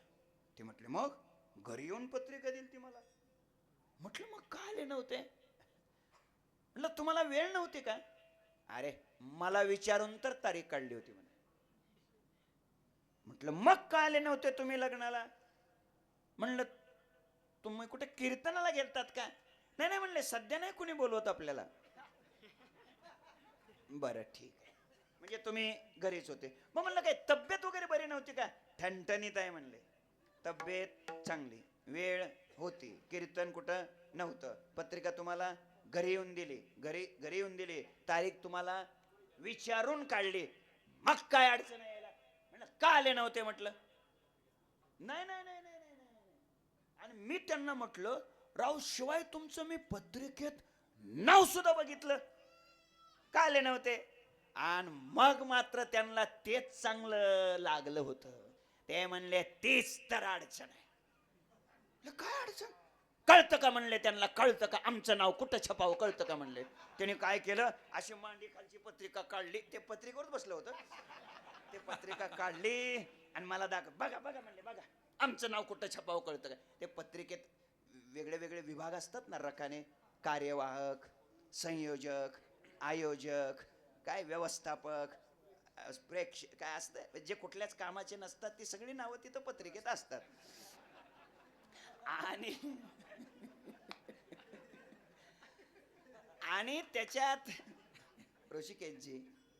ते म्हटले, मग घरी येऊन पत्रिका दिली ती मला. म्हटलं मग का आले नव्हते? म्हटलं तुम्हाला वेळ नव्हती का? अरे मला विचारून तर तारीख काढली होती म्हणे. म्हटलं मग का आले नव्हते तुम्ही लग्नाला? म्हणलं तुम्ही कुठे कीर्तनाला गेलतात का? नाही नाही म्हणले, सध्या नाही कुणी बोलवत आपल्याला. बरं ठीक आहे, म्हणजे तुम्ही घरीच होते. मग म्हणलं काय तब्येत वगैरे बरी नव्हती का? ठणठणीत आहे म्हणले, तब्येत चांगली, वेळ होती, कीर्तन कुठं नव्हतं, पत्रिका तुम्हाला घरी येऊन दिली, घरी येऊन दिली, तारीख तुम्हाला विचारून काढली, मग काय अडचण यायला? म्हणलं का आले नव्हते? म्हटलं नाही नाही नाही नाही नाही नाही. आणि मी त्यांना म्हटलं, राव शिवाय तुमचं मी पत्रिकेत नाव सुद्धा बघितलं, का आले नव्हते? आणि मग मात्र त्यांना तेच चांगलं लागलं होतं. ते म्हणले तीच तर अडचण आहे. काय अडचण? कळतं का म्हणले त्यांना, कळतं का आमचं नाव कुठं छपावं, कळतं का म्हणले. त्याने काय केलं, अशी मांडी खालची पत्रिका काढली, ते पत्रिकेवर बसलं होतं, ते पत्रिका काढली आणि मला बघा बघा म्हणले, बघा आमचं नाव कुठं छपावं कळतं का. ते पत्रिकेत वेगळे वेगळे विभाग असतात ना, रकाने, कार्यवाहक, संयोजक, आयोजक, काय व्यवस्थापक, प्रेक्षक, काय असतं जे कुठल्याच कामाचे नसतात ती सगळी नावं तिथं पत्रिकेत असतात. आणि आणि त्याच्यात ऋषिकेशजी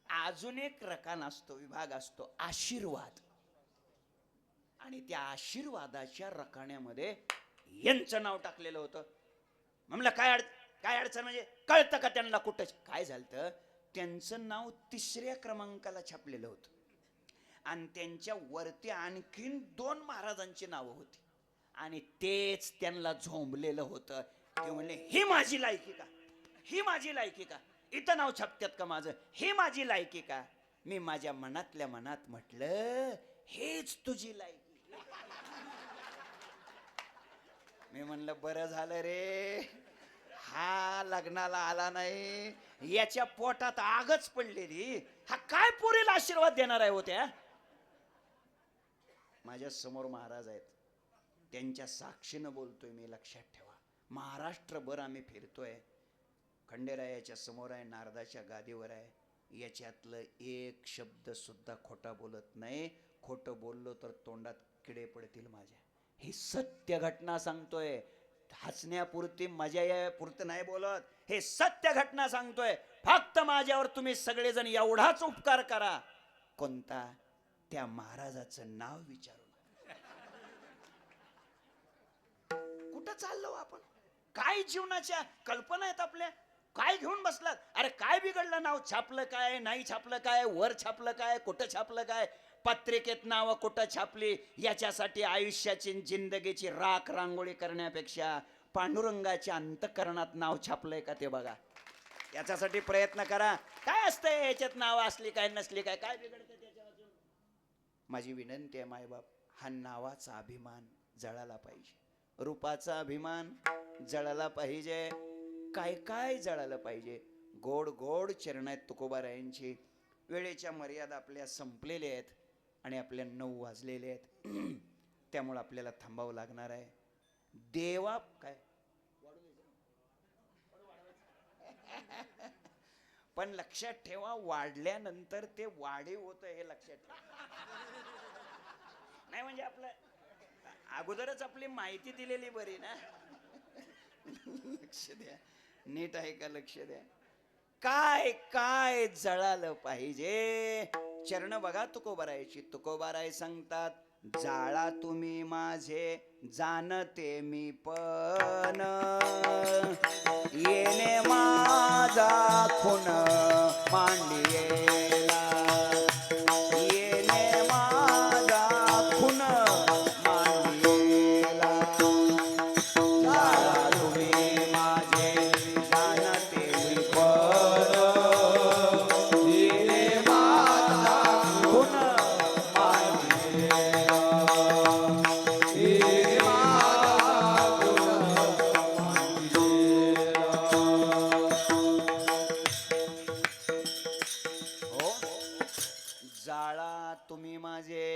अजून एक रकान असतो, विभाग असतो, आशीर्वाद. आणि त्या आशीर्वादाच्या रकाण्यामध्ये यांचं नाव टाकलेलं होतं. म्हणलं काय अडचण म्हणजे कळतं का त्यांना कुठं काय झालं. त्यांचं नाव 3ऱ्या क्रमांकाला छापलेलं होतं आणि त्यांच्या वरती आणखीन 2 महाराजांची नावं होती आणि तेच त्यांना झोंबलेलं होतं. ते म्हणले ही माझी लायकी का, ही माझी लायकी का, इथं नाव छापत्यात का माझं, ही माझी लायकी का. मी माझ्या मनातल्या मनात म्हटलं हेच तुझी लायकी. मी म्हणलं बरं झालं रे हा लग्नाला आला नाही, याच्या पोटात आगच पडलेली, हा काय पोरीला आशीर्वाद देणार आहे होत्या. माझ्या समोर महाराज आहेत, त्यांच्या साक्षीनं बोलतोय मी, लक्षात ठेवा. महाराष्ट्रभर आम्ही फिरतोय, खंडेरायाच्या समोर आहे, नारदाच्या गादीवर आहे, याच्यातलं एक शब्द सुद्धा खोटा बोलत नाही. खोटं बोललो तर तोंडात किडे पडतील माझ्या. ही सत्य घटना सांगतोय, हसण्यापुरती मजा यापुरती नाही बोलत, हे सत्य घटना सांगतोय. फक्त माझ्यावर तुम्ही सगळेजण एवढाच उपकार करा. कोणता? त्या महाराजाचं नाव विचारू नका. कुठं चाललो आपण? काय जीवनाच्या कल्पना आहेत आपल्या? काय घेऊन बसलात? अरे काय बिघडलं? नाव छापलं काय, नाही छापलं काय, वर छापलं काय, कुठं छापलं काय, पत्रिकेत नाव कुठं छापली, याच्यासाठी आयुष्याची जिंदगीची राख रांगोळी करण्यापेक्षा पांडुरंगाच्या अंतःकरणात नाव छापलंय का ते बघा. याच्यासाठी प्रयत्न करा. काय असतंय याच्यात, नाव असली काय नसली काय, काय बिघडतं त्याच्यापासून. माझी विनंती आहे मायबाप, हा नावाचा अभिमान जळाला पाहिजे, रूपाचा अभिमान जळाला पाहिजे, काय काय जळालं पाहिजे. गोड गोड चरण आहेत तुकोबारायांची. वेळेच्या मर्यादा आपल्या संपलेल्या आहेत आणि आपल्या 9 वाजलेले आहेत. त्यामुळे आपल्याला थांबावं लागणार आहे. देवा काय पण लक्षात ठेवा, वाढल्यानंतर ते वाढीव होतं हे लक्षात ठेवा. नाही म्हणजे आपलं अगोदरच आपली माहिती दिलेली बरी ना. लक्ष द्या, नीट आहे का, लक्ष द्या. काय काय जळालं पाहिजे. चरण बघा तुकोबारायची. तुकोबाराय सांगतात, जाळा तुम्ही माझे जाणते मी पण, येणे माझा खून मांडियेला, येणे माझा खून मांडियेला. जाळा तुम्ही माझे जाणते मी पण, येणे माझा खून मांडियेला, येणे माझा जाळा तुम्ही माझे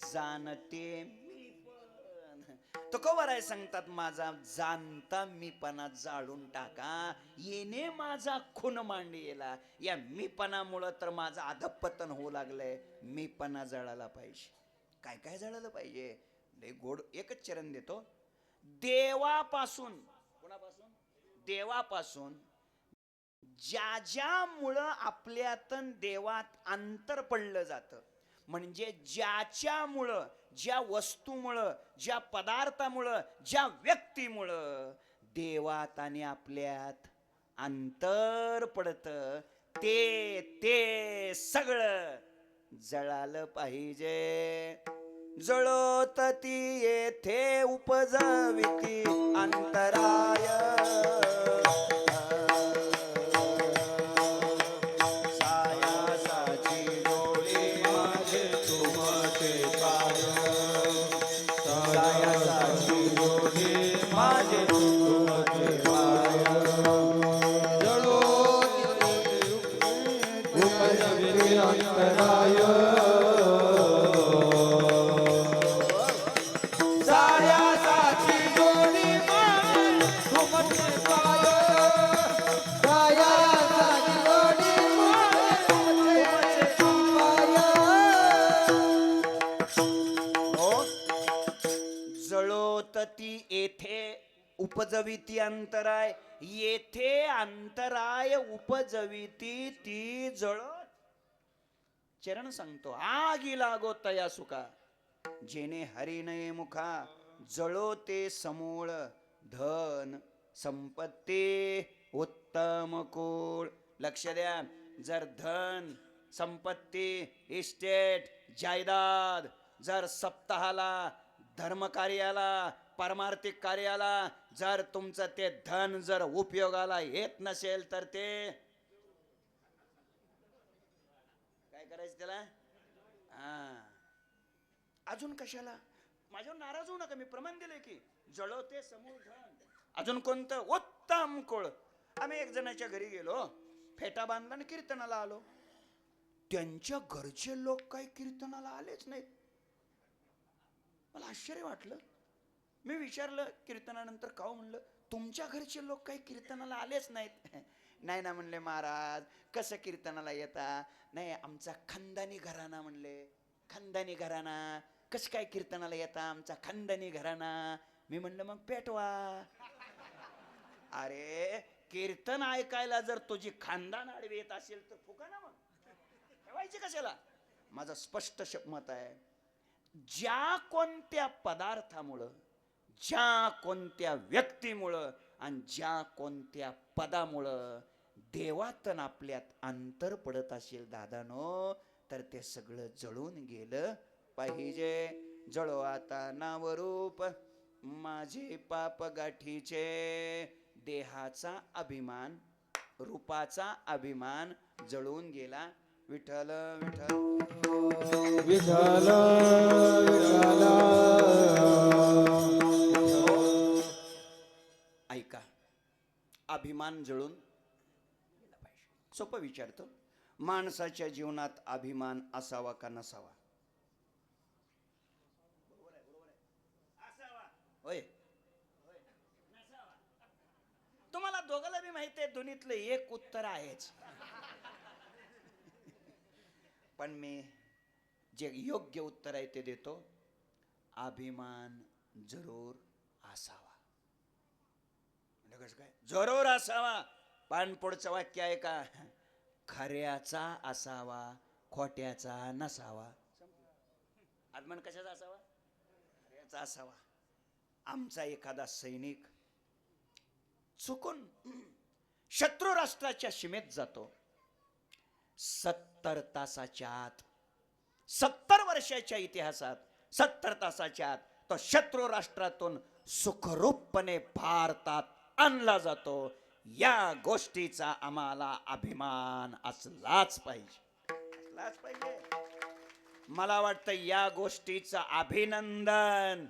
जाणते मी पण. तुकोबाराय सांगतात, माझा जाणता मीपणा जाळून टाका, येणे माझा खून मांडियेला. या मीपणामुळं तर माझं अधपतन होऊ लागलंय. मीपणा जळाला पाहिजे. काय काय जळालं पाहिजे? लय गोड एकच चरण देतो. देवापासून, कोणापासून? देवापासून ज्या ज्यामुळं आपल्यातन देवात अंतर पडलं जातं, म्हणजे ज्याच्यामुळं, ज्या वस्तूमुळं, ज्या पदार्थामुळं, ज्या व्यक्तीमुळं देवात आणि आपल्यात अंतर पडतं, ते ते सगळं जळालं पाहिजे. जळोत ती येथे उपजविती अंतराय, उपजविती अंतराय, येथे अंतराय उपजविती ती जळत. चरण सांगतो, आगी लागो तया सुका. जेणे हरी नये मुखा जळो ते समूळ धन संपत्ती उत्तम कुळ. लक्ष द्या, जर धन संपत्ती इस्टेट जायदाद जर सप्ताहाला धर्मकार्याला पारमार्थिक कार्याला जर तुमचं ते धन जर उपयोगाला येत नसेल तर ते काय करायचं त्याला? अजून कशाला? माझ्यावर नाराज होऊ नका, मी प्रमाण दिले की जळवते समूळ धन. अजून कोणतं? उत्तम कुळ. आम्ही एक जणाच्या घरी गेलो, फेटा बांधला आणि कीर्तनाला आलो. त्यांच्या घरचे लोक काही कीर्तनाला आलेच नाहीत. मला आश्चर्य वाटलं. मी विचारलं कीर्तनानंतर, का म्हणलं तुमच्या घरचे लोक काही कीर्तनाला आलेच नाहीत? नाही ना म्हणले महाराज, कसं कीर्तनाला येता? नाही, आमचा खानदानी घराणा म्हणले. खानदानी घराणा कसं काय कीर्तनाला येता? आमचा खानदानी घराणा. मी म्हणलं मग पेटवा. अरे कीर्तन ऐकायला जर तुझी खानदान आडवी येत असेल तर फुका ना, मग ठेवायचे कशाला? माझं स्पष्ट मत आहे, ज्या कोणत्या पदार्थामुळं, ज्या कोणत्या व्यक्तीमुळं आणि ज्या कोणत्या पदामुळं देवात आपल्यात अंतर पडत असेल दादानो, तर ते सगळं जळून गेलं पाहिजे. जळो आता नावरूप माझे पाप गाठीचे, देहाचा अभिमान रूपाचा अभिमान जळून गेला. विठ्ठल विठ्ठल विठ्ठल विठ्ठल. ऐका, अभिमान जळून गेला पाहिजे. सोपं विचारतो, माणसाच्या जीवनात अभिमान असावा का नसावा? होय, तुम्हाला दोघाला बी माहिती आहे, दोन्हीतलं एक उत्तर आहेच. पण मी जे योग्य उत्तर आहे ते देतो. अभिमान जरूर असावा. म्हणजे कसं काय जरूर असावा? पण पुढचं वाक्य आहे का, खऱ्याचा असावा, खोट्याचा नसावा. अभिमान कशाचा असावा? खऱ्याचा असावा. आमचा एखादा सैनिक चुकून शत्रू राष्ट्राच्या सीमेत जातो, 70 तासाच्या आत, 70 वर्षाच्या इतिहासात 70 तासाच्या आत तो शत्रू राष्ट्रातून सुखरूपपणे भारतात आणला जातो. या गोष्टीचा आम्हाला अभिमान असलाच पाहिजे, असलाच पाहिजे. मला वाटतं या गोष्टीचं अभिनंदन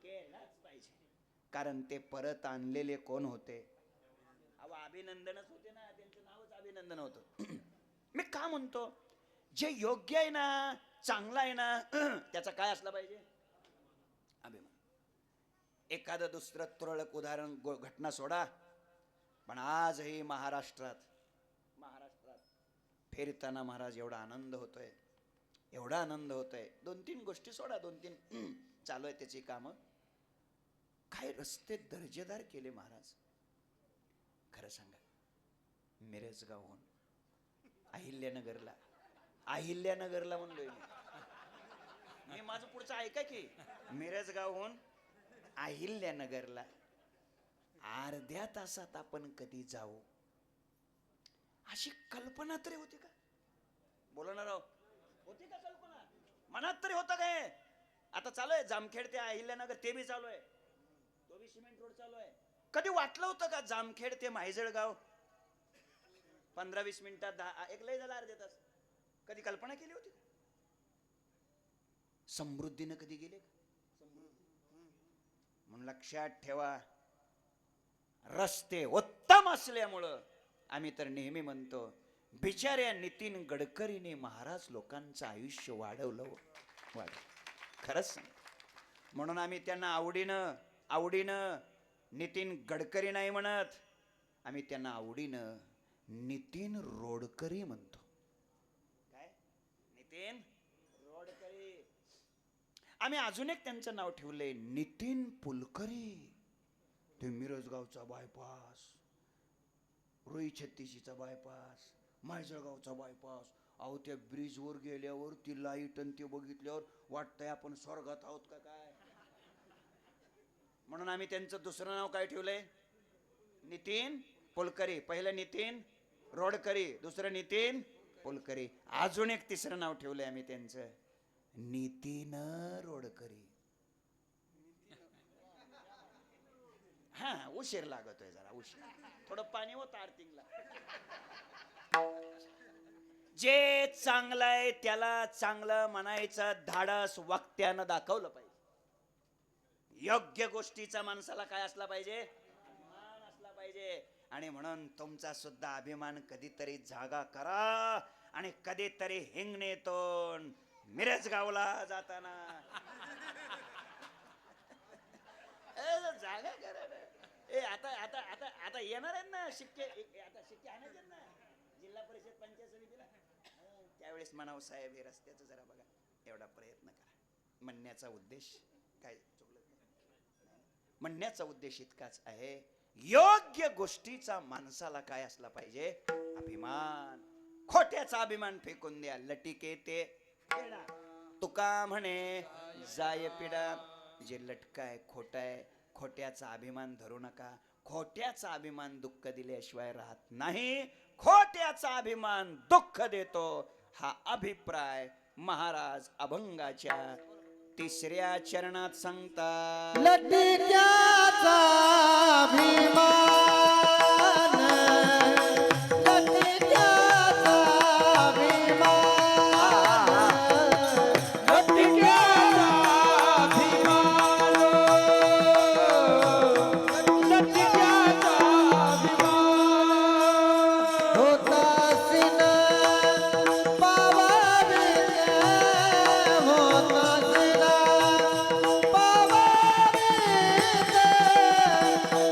केलंच पाहिजे. कारण ते परत आणलेले कोण होते? अभिनंदनच होते ना, त्यांचं नावच अभिनंदन होतं. मी का म्हणतो, जे योग्य आहे ना, चांगलं आहे ना, त्याचा काय असला पाहिजे? अभिमान. एखादं दुसरं तुरळक उदाहरण घटना सोडा, पण आजही महाराष्ट्रात फिरताना महाराज एवढा आनंद होतोय, एवढा आनंद होतोय. 2-3 गोष्टी सोडा, 2-3 चालू आहे त्याची कामं. काय रस्ते दर्जेदार केले महाराज. खरं सांगा, मिरजगावहून अहिल्यानगरला म्हणलोय मी माझं पुढचं ऐका की, मिरजगावहून अहिल्यानगरला अर्ध्या तासात आपण कधी जाऊ, अशी कल्पना तरी होती का? बोला ना राव, होती का कल्पना? मनात तरी होतं काय? आता चालू आहे जामखेड ते अहिल्यानगर, ते बी चालू आहे, तो बी सिमेंट रोड चालू आहे. कधी वाटलं होतं का जामखेड ते माहिजळगाव 15-20 मिनिटात, एक लय झाला अर्ध्या तास? कधी कल्पना केली होती? समृद्धीनं कधी गेले? म्हणून लक्षात ठेवा, रस्ते उत्तम असल्यामुळं आम्ही तर नेहमी म्हणतो, बिचाऱ्या नितीन गडकरीने महाराज लोकांचं आयुष्य वाढवलं. खरंच सांग. म्हणून आम्ही त्यांना आवडीनं नितीन गडकरी नाही म्हणत, आम्ही त्यांना आवडीनं नितीन रोडकरी म्हणतो. काय? नितीन रोडकरी. आम्ही अजून एक त्यांचं नाव ठेवलंय, नितीन पुलकरी. ते मिरजगावचा बायपास, रुई छत्तीशीचा बायपास, मायजळगावचा बायपास, अहो त्या ब्रिजवर गेल्यावर ती लाईट आणि ते बघितल्यावर वाटतंय आपण स्वर्गात आहोत का काय. म्हणून आम्ही त्यांचं दुसरं नाव काय ठेवलंय, नितीन पोलकरी. पहिलं नितीन रोडकरी, दुसरं नितीन पोलकरी. अजून एक तिसरं नाव ठेवलंय आम्ही त्यांचं, नितीन रोडकरी. हा उशीर लागतोय जरा, उशीर. थोडं पाणी होतं आर्थिंगला. जे चांगलं आहे त्याला चांगलं म्हणायचं धाडस वक्त्यानं दाखवलं पाहिजे. योग्य गोष्टीचा माणसाला काय असला पाहिजे, अभिमान असला पाहिजे. आणि म्हणून तुमचा सुद्धा अभिमान कधीतरी जागा करा. आणि कधीतरी हिंगणेतून मिरज गावला जाताना जागा करा ना. आता आता आता आता येणार आहेत ना शिक्के, आता शिक्के आणायचे ना जिल्हा परिषद पंचायत समितीला. त्यावेळेस म्हणावं साहेब हे रस्त्याचं जरा बघा, एवढा प्रयत्न करा. म्हणण्याचा उद्देश काय चुकलं, म्हणण्याचा उद्देश इतकाच आहे, योग्य गोष्टीचा माणसाला काय असला पाहिजे, अभिमान. खोट्याचा अभिमान फेकून द्या, लटिके ते पिडा. तुका म्हणे जाय पिडा. जे लटकाय खोट आहे, खोट्याचा अभिमान धरू नका. खोट्याचा अभिमान दुःख दिल्याशिवाय राहत नाही. खोट्याचा अभिमान दुःख देतो. हा अभिप्राय महाराज अभंगाच्या 3ऱ्या चरणात सांगतात. लटिक्याचा अभिमान, लटिक्याचा अभिमान, लटिक्याचा अभिमान, लटिक्याचा अभिमान. होतासीन पावावे, होतासीन पावावे,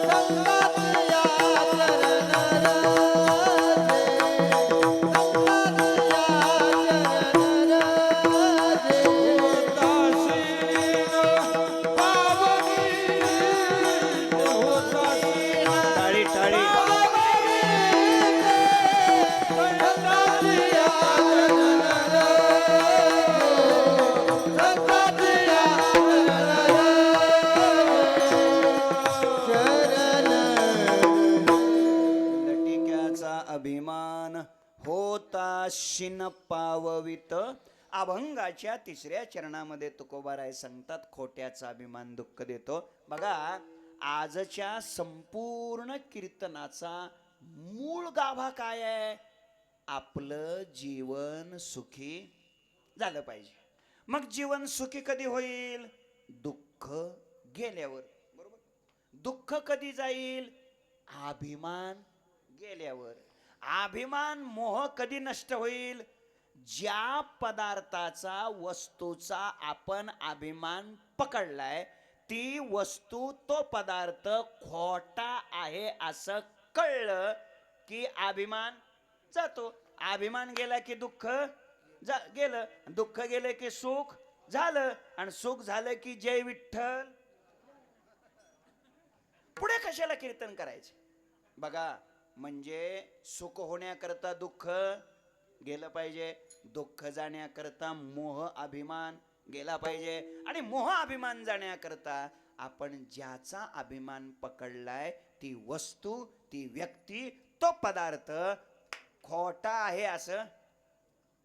संगात या चरण राजे, संगात या चरण राजे. होतासीन पावावे, होतासीन टाळी टाळी. लटिक्याचा अभिमान होता शिन पाववित. अभंगाच्या 3ऱ्या चरणामध्ये तुकोबाराय सांगतात, खोट्याचा अभिमान दुःख देतो. बघा, आजच्या संपूर्ण कीर्तनाचा मूळ गाभा काय आहे, आपलं जीवन सुखी झालं पाहिजे. मग जीवन सुखी कधी होईल, दुःख गेल्यावर. बरोबर, दुःख कधी जाईल, अभिमान गेल्यावर. अभिमान मोह कधी नष्ट होईल, ज्या पदार्थाचा वस्तूचा आपण अभिमान पकडलाय ती वस्तू तो पदार्थ खोटा आहे असं कळलं की अभिमान जातो. अभिमान गेला की दुःख गेलं, दुःख गेलं की सुख झालं, आणि सुख झालं की जय विठ्ठल. पुढे कशाला कीर्तन करायचे. बघा, म्हणजे सुख होण्याकरता दुःख गेलं पाहिजे, दुःख जाण्याकरता मोह अभिमान गेला पाहिजे, आणि मोह अभिमान जाण्याकरता आपण ज्याचा अभिमान पकडलाय ती वस्तू, ती व्यक्ती, तो पदार्थ खोटा आहे असं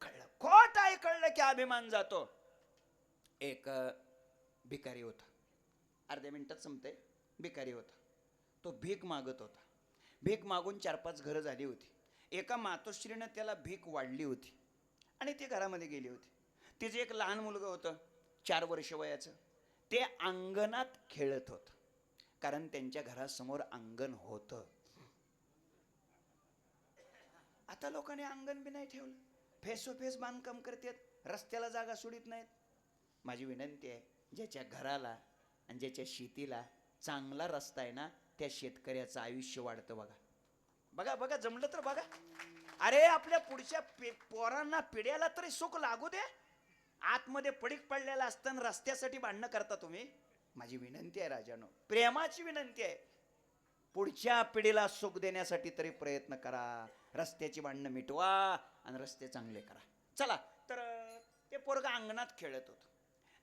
कळलं. खोटा आहे कळलं की अभिमान जातो. एक भिकारी होता, अर्ध्या मिनिटात संपते. भिकारी होता, तो भीक मागत होता. भीक मागून 4-5 घरं झाली होती. एका मातोश्रीनं त्याला भीक वाढली होती आणि ती घरामध्ये गेली होती. तिचं एक लहान मुलगा होतं 4 वर्ष वयाचं. ते अंगणात खेळत होतं, कारण त्यांच्या घरासमोर अंगण होतं. आता लोकांनी अंगण बी नाही ठेवलं, फेसोफेस बांधकाम करतात, रस्त्याला जागा सोडित नाहीत. माझी विनंती आहे, ज्याच्या घराला आणि ज्याच्या शेतीला चांगला रस्ता आहे ना, त्या शेतकऱ्याचं आयुष्य वाढतं. बघा बघा बघा, जमलं तर बघा. अरे आपल्या पुढच्या पोरांना पिढ्याला तरी सुख लागू दे. आतमध्ये पडीक पडलेला असताना रस्त्यासाठी भांडणं करता तुम्ही. माझी विनंती आहे राजानो, प्रेमाची विनंती आहे, पुढच्या पिढीला सुख देण्यासाठी तरी प्रयत्न करा. रस्त्याची भांडणं मिटवा आणि रस्ते चांगले करा. चला तर ते पोरगं अंगणात खेळत होतं.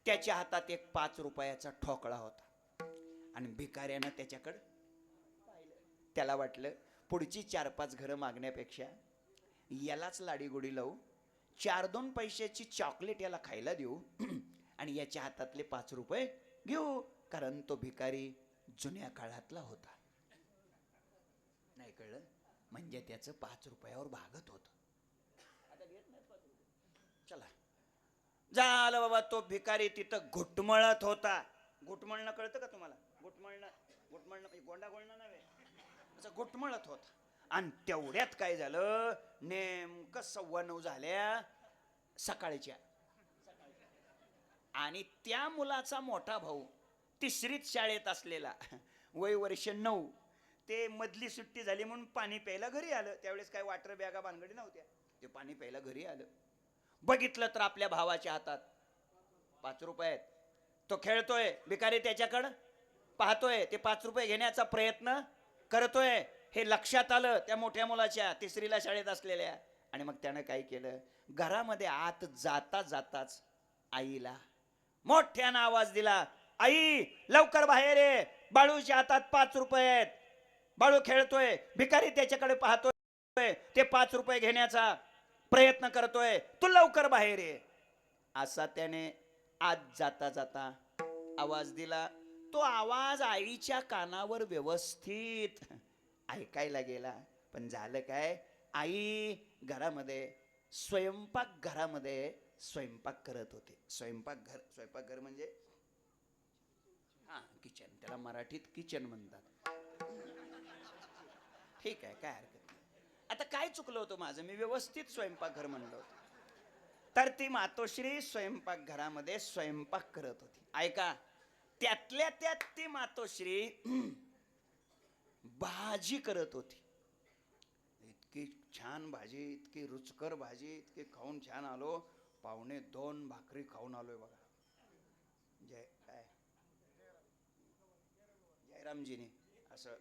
त्याच्या हातात एक 5 रुपयाचा ठोकळा होता आणि भिकाऱ्यानं त्याच्याकडं पाहिलं. त्याला वाटलं पुढची 4-5 घरं मागण्यापेक्षा यालाच लाडीगोडी लावू, 4-2 पैशाची चॉकलेट याला खायला देऊ आणि याच्या हातातले 5 रुपये घेऊ, कारण तो भिकारी जुन्या काळातला होता. नाही कळलं म्हणजे त्याचं 5 रुपयावर भागत होत. चला झालं बाबा. तो भिकारी तिथं घुटमळत होता. घुटमळणं कळतं का तुम्हाला? घुटमळणं गोंडा गोळणं नव्हे, असं घुटमळत होता. आणि तेवढ्यात काय झालं, नेमकं 9:15 झाल्या सकाळच्या. आणि त्या मुलाचा मोठा भाऊ 3रीत शाळेत असलेला, वय वर्ष 9, ते मधली सुट्टी झाली म्हणून पाणी प्यायला घरी आलं. त्यावेळेस काय वॉटर बॅगा भानगडी नव्हत्या. ते पाणी प्यायला घरी आलं. बघितलं तर आपल्या भावाच्या हातात 5 रुपये आहेत. तो खेळतोय, भिकारी त्याच्याकडं पाहतोय, ते 5 रुपये घेण्याचा प्रयत्न करतोय. हे लक्षात आलं त्या मोठ्या मुलाच्या, 3रीला शाळेत असलेल्या. आणि मग त्यानं काय केलं, घरामध्ये आत जाता जाताच आईला मोठ्यानं आवाज दिला, आई लवकर बाहेर ये, बाळूच्या हातात 5 रुपये आहेत. बाळू खेळतोय, भिकारी त्याच्याकडे पाहतोय, ते 5 रुपये घेण्याचा प्रयत्न करतोय, तू लवकर बाहेर ये. असा त्याने आत जाता जाता आवाज दिला. तो आवाज आईच्या कानावर व्यवस्थित ऐकायला गेला. पण झालं काय, आई घरामध्ये स्वयंपाकघरामध्ये स्वयंपाक करत होते. स्वयंपाकघर म्हणजे किचन, त्याला मराठीत किचन म्हणतात. ठीक आहे, काय हरकत नाही. आता काय चुकलं होतं माझं, मी व्यवस्थित स्वयंपाकघर म्हणलं होतं. तर ती मातोश्री स्वयंपाकघरामध्ये स्वयंपाक करत होती. ऐका, त्यातल्या त्यात ती मातोश्री भाजी करत होती. इतकी छान भाजी, इतकी रुचकर भाजी, इतकी खाऊन छान आलो. 1.25 भाकरी खाऊन आलोय बघा. जयरामजीने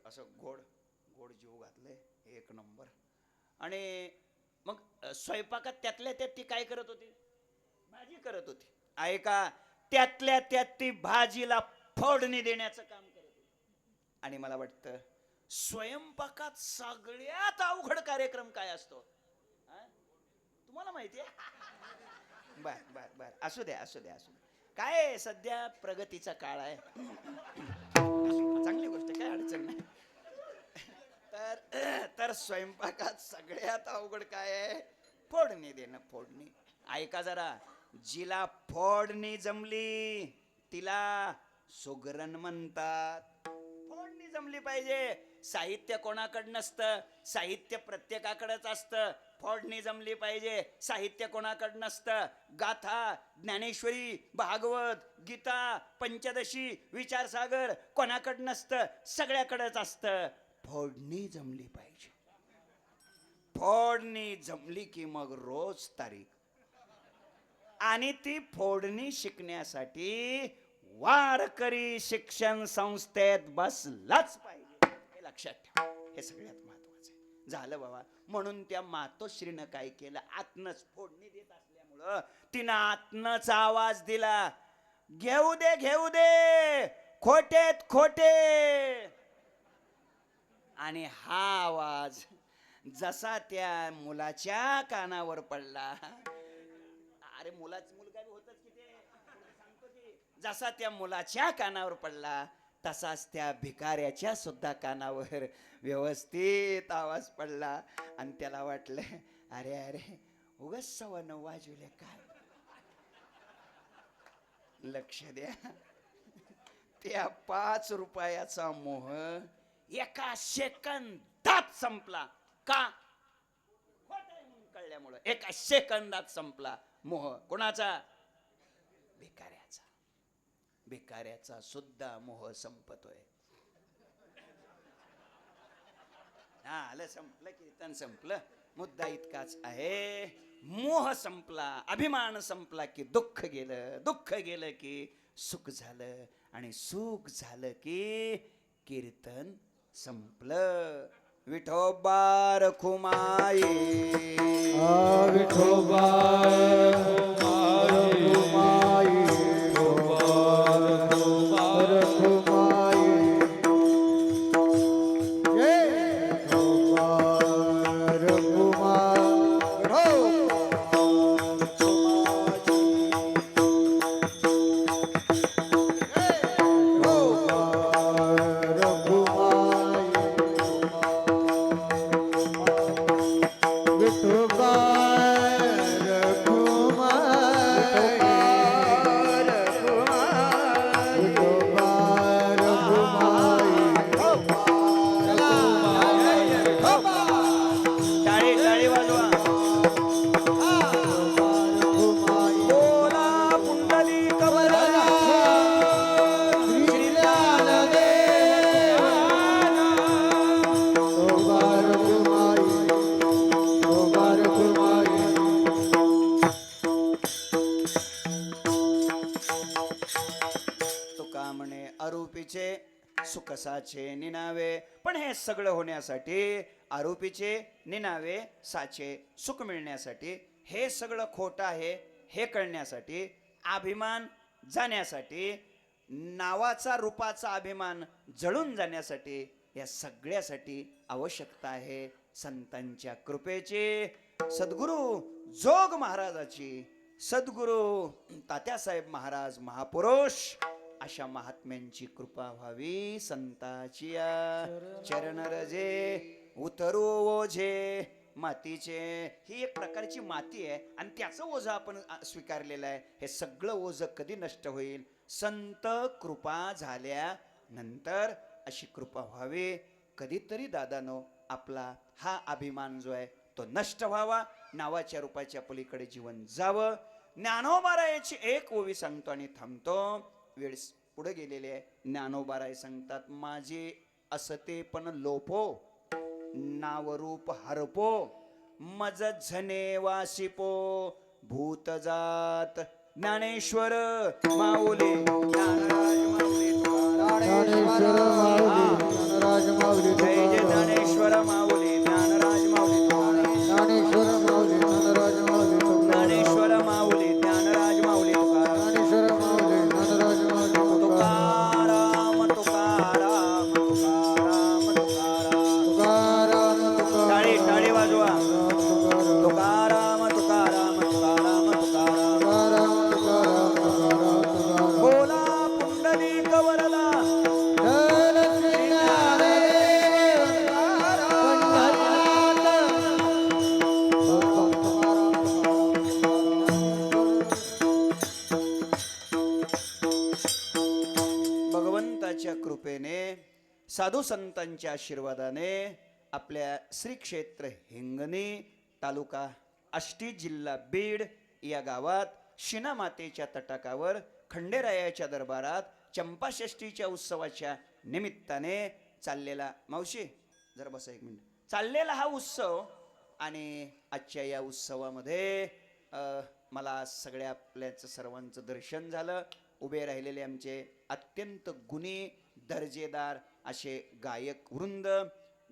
असं गोड जीव घातले, 1 नंबर. आणि मग स्वयंपाकात त्यातल्या त्यात ती काय करत होती, भाजी करत होती. ऐका, त्यातल्या त्यात ती भाजीला फोडणी देण्याचं काम करत होती. आणि मला वाटतं स्वयंपाकात सगळ्यात अवघड कार्यक्रम काय असतो तुम्हाला माहिती आहे? बर असू द्या. काय सध्या प्रगतीचा काळ आहे, चांगली गोष्ट, काय अडचण नाही. तर स्वयंपाकात सगळ्यात अवघड काय आहे, फोडणी देणं. फोडणी. ऐका जरा, जिला फोडणी जमली तिला सुगरण म्हणतात. फोडणी जमली पाहिजे. साहित्य कोणाकडं नसतं, साहित्य प्रत्येकाकडेच असतं. फोडणी जमली पाहिजे. साहित्य कोणाकडं नसतं. गाथा, ज्ञानेश्वरी, भागवत, गीता, पंचदशी, विचारसागर कोणाकडं नसतं, सगळ्याकडेच असतं. फोडणी जमली पाहिजे. फोडणी जमली की मग रोज तारीख. आणि ती फोडणी शिकण्यासाठी वारकरी शिक्षण संस्थेत बसलाच पाहिजे, हे लक्षात ठेवा. हे सगळ्यात महत्वाचं आहे. झालं बाबा. म्हणून त्या मातोश्रीनं काय केलं, आतनच फोडणी देत असल्यामुळं तिनं आतनच आवाज दिला, घेऊ दे खोटेत खोटे. आणि हा आवाज जसा त्या मुलाच्या कानावर पडला, अरे मुलगा होतच की ते सांगतो की, जसा त्या मुलाच्या कानावर पडला तसाच त्या भिकाऱ्याच्या सुद्धा कानावर व्यवस्थित आवाज पडला. आणि त्याला वाटलं, अरे उगाच 9:15 वाजवले काय. लक्ष द्या, त्या 5 रुपयाचा मोह एका सेकंदात संपला. का? कळल्यामुळं एका सेकंदात संपला मोह. कोणाचा? भिकाऱ्याचा सुद्धा मोह संपतोय. आलं, संपलं, कीर्तन संपलं. मुद्दा इतकाच आहे, मोह संपला, अभिमान संपला की दुःख गेलं की सुख झालं, आणि सुख झालं की कीर्तन संपलं. विठोबा रखुमाई विठोबा रखुमाई रखुमाई जय विठोबा रखुमाई टाळी टाळी वाजवा बोला पुंडलिक वरदा श्री तुका म्हणे आरोपीचे सुखसाचे निनावे. पण हे सगळं होण्यासाठी आरोपीचे निनावे साचे सुख मिळण्यासाठी हे सगळं खोटं आहे हे कळण्यासाठी अभिमान जाण्यासाठी नावाचा रूपाचा अभिमान जळून जाण्यासाठी या सगळ्यासाठी आवश्यकता आहे संतांच्या कृपेची, सद्गुरू जोग महाराजाची, सद्गुरू तात्यासाहेब महाराज महापुरुष अशा महात्म्यांची कृपा व्हावी. संताची चरण रजे उतरू ओझे मातीचे. ही एक प्रकारची माती आहे आणि त्याचं ओझं आपण स्वीकारलेलं आहे. हे सगळं ओझं कधी नष्ट होईल? संत कृपा झाल्यानंतर अशी कृपा व्हावी. कधीतरी दादानो आपला हा अभिमान जो आहे तो नष्ट व्हावा. नावाच्या रूपाच्या पलीकडे जीवन जावं. ज्ञानोबारायाची एक ओवी सांगतो आणि थांबतो. वेळ पुढे गेलेली आहे. ज्ञानोबाराय सांगतात, माझे असते पण लोपो नावरूप हरपो मज झने वासिपो भूत जात. ज्ञानेश्वर माऊली ज्ञानराज माऊली जय जय ज्ञानेश्वर माऊली ज्ञानराज माऊली ज्ञानेश्वर माऊली ज्ञानराज माऊली तुकाराम तुकाराम तुकाराम तुकाराम. टाळी टाळी वाजवा. तुकाराम तुकाराम तुकाराम तुकाराम. बोला पुंडलिक वरदा भगवंताच्या कृपेने साधू संतांच्या आशीर्वादाने आपल्या श्री क्षेत्र हिंगणी तालुका आष्टी जिल्हा बीड या गावात शिना मातेच्या तटाकावर खंडेरायाच्या दरबारात चंपाषष्ठीच्या उत्सवाच्या निमित्ताने चाललेला, मावशी जरा बसा एक मिनिट, चाललेला हा उत्सव. आणि आजच्या या उत्सवामध्ये मला सगळ्या आपल्याचं सर्वांचं दर्शन झालं. उभे राहिलेले आमचे अत्यंत गुणी दर्जेदार असे गायक वृंद,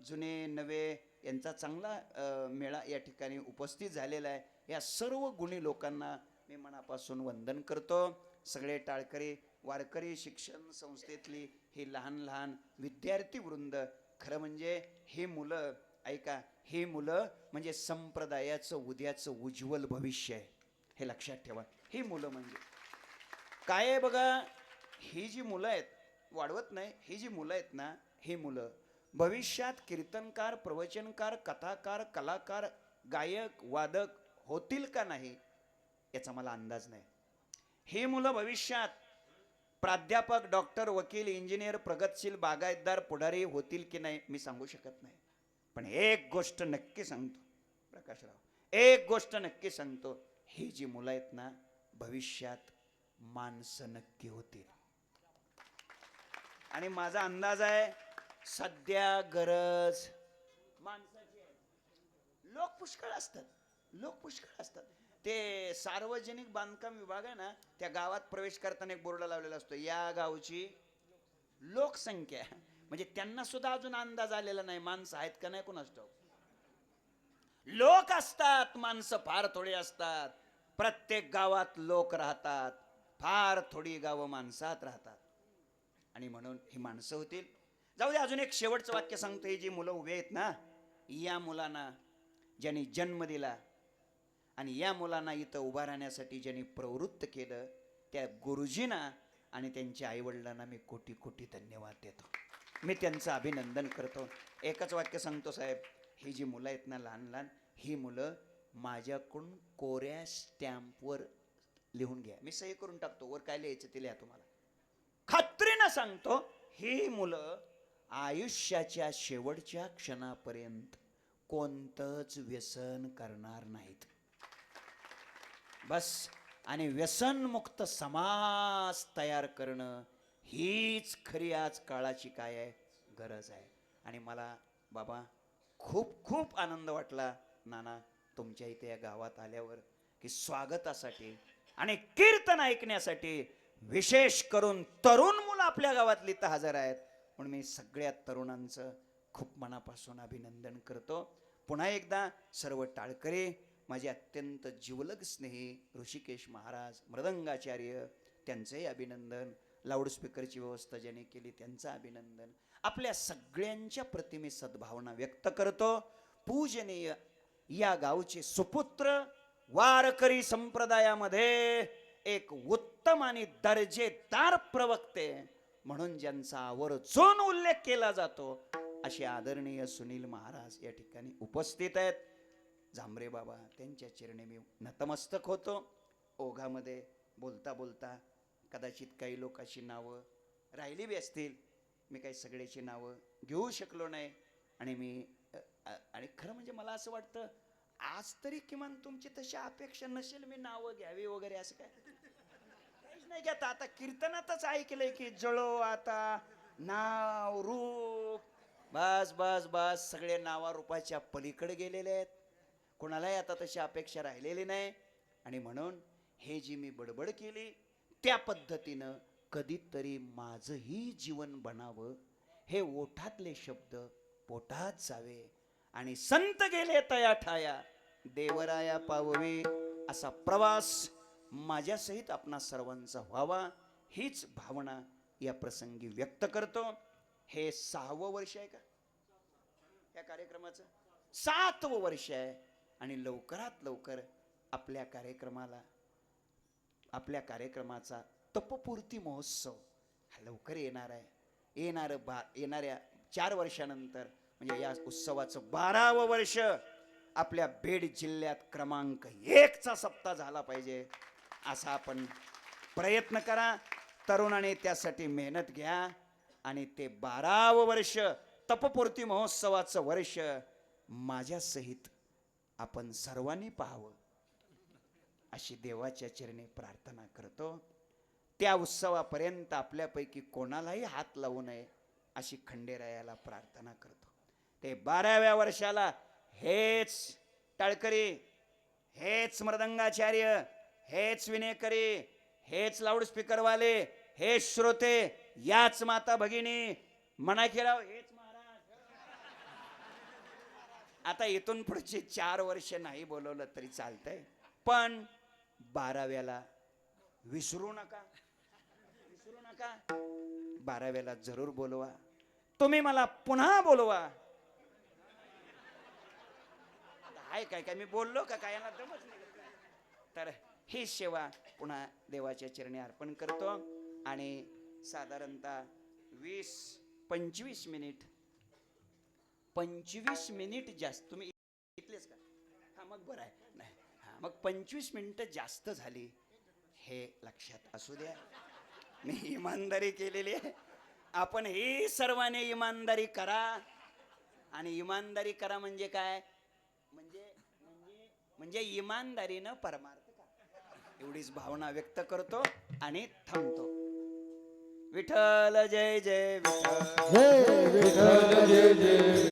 जुने नवे यांचा चांगला मेळा या ठिकाणी उपस्थित झालेला आहे. या सर्व गुणी लोकांना मी मनापासून वंदन करतो. सगळे टाळकरी वारकरी शिक्षण संस्थेतली ही लहान लहान विद्यार्थी वृंद, खरं म्हणजे ही मुलं, ऐका, ही मुलं म्हणजे संप्रदायाचं उद्याचं उज्ज्वल भविष्य आहे, हे लक्षात ठेवा. ही मुलं म्हणजे काय आहे बघा, ही जी मुलं आहेत, वाढवत नाही, ही जी मुलं आहेत ना, ही मुलं भविष्यात कीर्तनकार, प्रवचनकार, कथाकार, कलाकार, गायक, वादक होतील का नाही याचा मला अंदाज नाही. ही मुलं भविष्यात प्राध्यापक, डॉक्टर, वकील, इंजिनियर, प्रगतशील, बागायतदार, पुढारी होतील की नाही मी सांगू शकत नाही. पण एक गोष्ट नक्की सांगतो प्रकाशराव, एक गोष्ट नक्की सांगतो, ही जी मुलं आहेत ना भविष्यात माणसं नक्की होतील. आणि माझा अंदाज आहे सध्या गरज माणसाची आहे. लोक पुष्कळ असतात, लोक पुष्कळ असतात. ते सार्वजनिक बांधकाम विभाग आहे ना, त्या गावात प्रवेश करताना एक बोर्ड लावलेला असतो, या गावची लोकसंख्या. म्हणजे त्यांना सुद्धा अजून अंदाज आलेला नाही माणसं आहेत का नाही कुणास ठाऊक. लोक असतात, माणसं फार थोडी असतात. प्रत्येक गावात लोक राहतात, फार थोडी गावं माणसात राहतात. आणि म्हणून ही माणसं होतील. जाऊ दे, अजून एक शेवटचं वाक्य सांगतो. ही जी मुलं उभे आहेत ना, या मुलांना ज्यांनी जन्म दिला आणि या मुलांना इथं उभा राहण्यासाठी ज्यांनी प्रवृत्त केलं, त्या गुरुजींना आणि त्यांच्या आईवडिलांना मी कोटी कोटी धन्यवाद देतो. मी त्यांचं अभिनंदन करतो. एकच वाक्य सांगतो साहेब, ही जी मुलं आहेत ना लहान लहान, ही मुलं माझ्याकडून कोऱ्या स्टॅम्पवर लिहून घ्या, मी सही करून टाकतो. वर काय लिहायचं ते लिहा. तुम्हाला खात्रीनं सांगतो, ही मुलं आयुष्याच्या शेवटच्या क्षणापर्यंत कोणतंच व्यसन करणार नाहीत. बस. आणि व्यसनमुक्त समाज तयार करणं हीच खरी आज काळाची काय आहे, गरज आहे. आणि मला बाबा खूप खूप आनंद वाटला नाना तुमच्या इथे या गावात आल्यावर, की स्वागतासाठी आणि कीर्तन ऐकण्यासाठी विशेष करून तरुण मुलं आपल्या गावातली तर हजर आहेत. म्हणून मी सगळ्या तरुणांचं खूप मनापासून अभिनंदन करतो. पुन्हा एकदा सर्व टाळकरी, माझे अत्यंत जिवलग स्नेही ऋषिकेश महाराज मृदंगाचार्य, त्यांचंही अभिनंदन. लाऊडस्पीकरची व्यवस्था ज्यांनी केली त्यांचं अभिनंदन. आपल्या सगळ्यांच्या प्रति मी सद्भावना व्यक्त करतो. पूजनीय या गावचे सुपुत्र, वारकरी संप्रदायामध्ये एक उत्तम आणि दर्जेदार प्रवक्ते म्हणून ज्यांचा आवर्जून उल्लेख केला जातो, असे आदरणीय सुनील महाराज या ठिकाणी उपस्थित आहेत. जांभरे बाबा, त्यांच्या चरणी मी नतमस्तक होतो. ओघामध्ये बोलता बोलता कदाचित काही लोकांची नावं राहिली बी असतील, मी काही सगळ्याची नावं घेऊ शकलो नाही. आणि मी आणि खरं म्हणजे मला असं वाटतं, आज तरी किमान तुमची तशी अपेक्षा नसेल मी नावं घ्यावी वगैरे, असं काय काहीच नाही घेत. आता कीर्तनातच ऐकलंय की जळो आता नाव रूप, बस बस बस, सगळे नावारूपाच्या पलीकडे गेलेले आहेत. कोणालाही आता तशी अपेक्षा राहिलेली नाही. आणि म्हणून हे जी मी बडबड केली त्या पद्धतीनं कधीतरी माझंही जीवन बनावं, हे ओठातले शब्द पोटात जावे आणि संत गेले तया ठाया देवराया पाववे असा प्रवास माझ्यासहित आपणा सर्वांचा व्हावा, हीच भावना या प्रसंगी व्यक्त करतो. हे 6वं वर्ष आहे का या कार्यक्रमाचं? 7वं वर्ष आहे. आणि लवकरात लवकर आपल्या कार्यक्रमाचा तपपूर्ती महोत्सव हा लवकर येणार आहे. येणाऱ्या 4 वर्षानंतर म्हणजे या उत्सवाचं 12वं वर्ष आपल्या बीड जिल्ह्यात क्रमांक 1चा सप्ताह झाला पाहिजे, असा आपण प्रयत्न करा. तरुणाने त्यासाठी मेहनत घ्या. आणि ते 12वं वर्ष तपपूर्ती महोत्सवाचं वर्ष माझ्यासहित आपण सर्वांनी पाहावं, अशी देवाच्या चरणी प्रार्थना करतो. त्या उत्सवापर्यंत आपल्यापैकी कोणालाही हात लावू नये अशी खंडेरायाला प्रार्थना करतो. ते 12व्या वर्षाला हेच टाळकरी, हेच मृदंगाचार्य, हेच विनेकरी, हेच लाऊडस्पीकरवाले, हेच श्रोते, याच माता भगिनी, मनाखीराव, हेच महाराज. आता इथून पुढची 4 वर्ष नाही बोलवलं तरी चालतंय, पण 12व्याला विसरू नका, विसरू नका. 12व्याला जरूर बोलवा. तुम्ही मला पुन्हा बोलवा. आहे काय काय मी बोललो का काय, दमच नाही. तर ही सेवा पुन्हा देवाच्या चरणी अर्पण करतो. आणि साधारणतः 20-25 मिनिट 25 मिनिट जास्त तुम्ही इथलेच का? हा मग बरं आहे. नाही हा मग 25 मिनिटं जास्त झाली हे लक्षात असू द्या. मी इमानदारी केलेली आहे. आपण ही सर्वांनी इमानदारी करा. आणि इमानदारी करा म्हणजे काय, म्हणजे इमानदारीनं परमार्थ करा, एवढीच भावना व्यक्त करतो आणि थांबतो. विठ्ठल जय जय विठ्ठल, जय विठ्ठल जय जय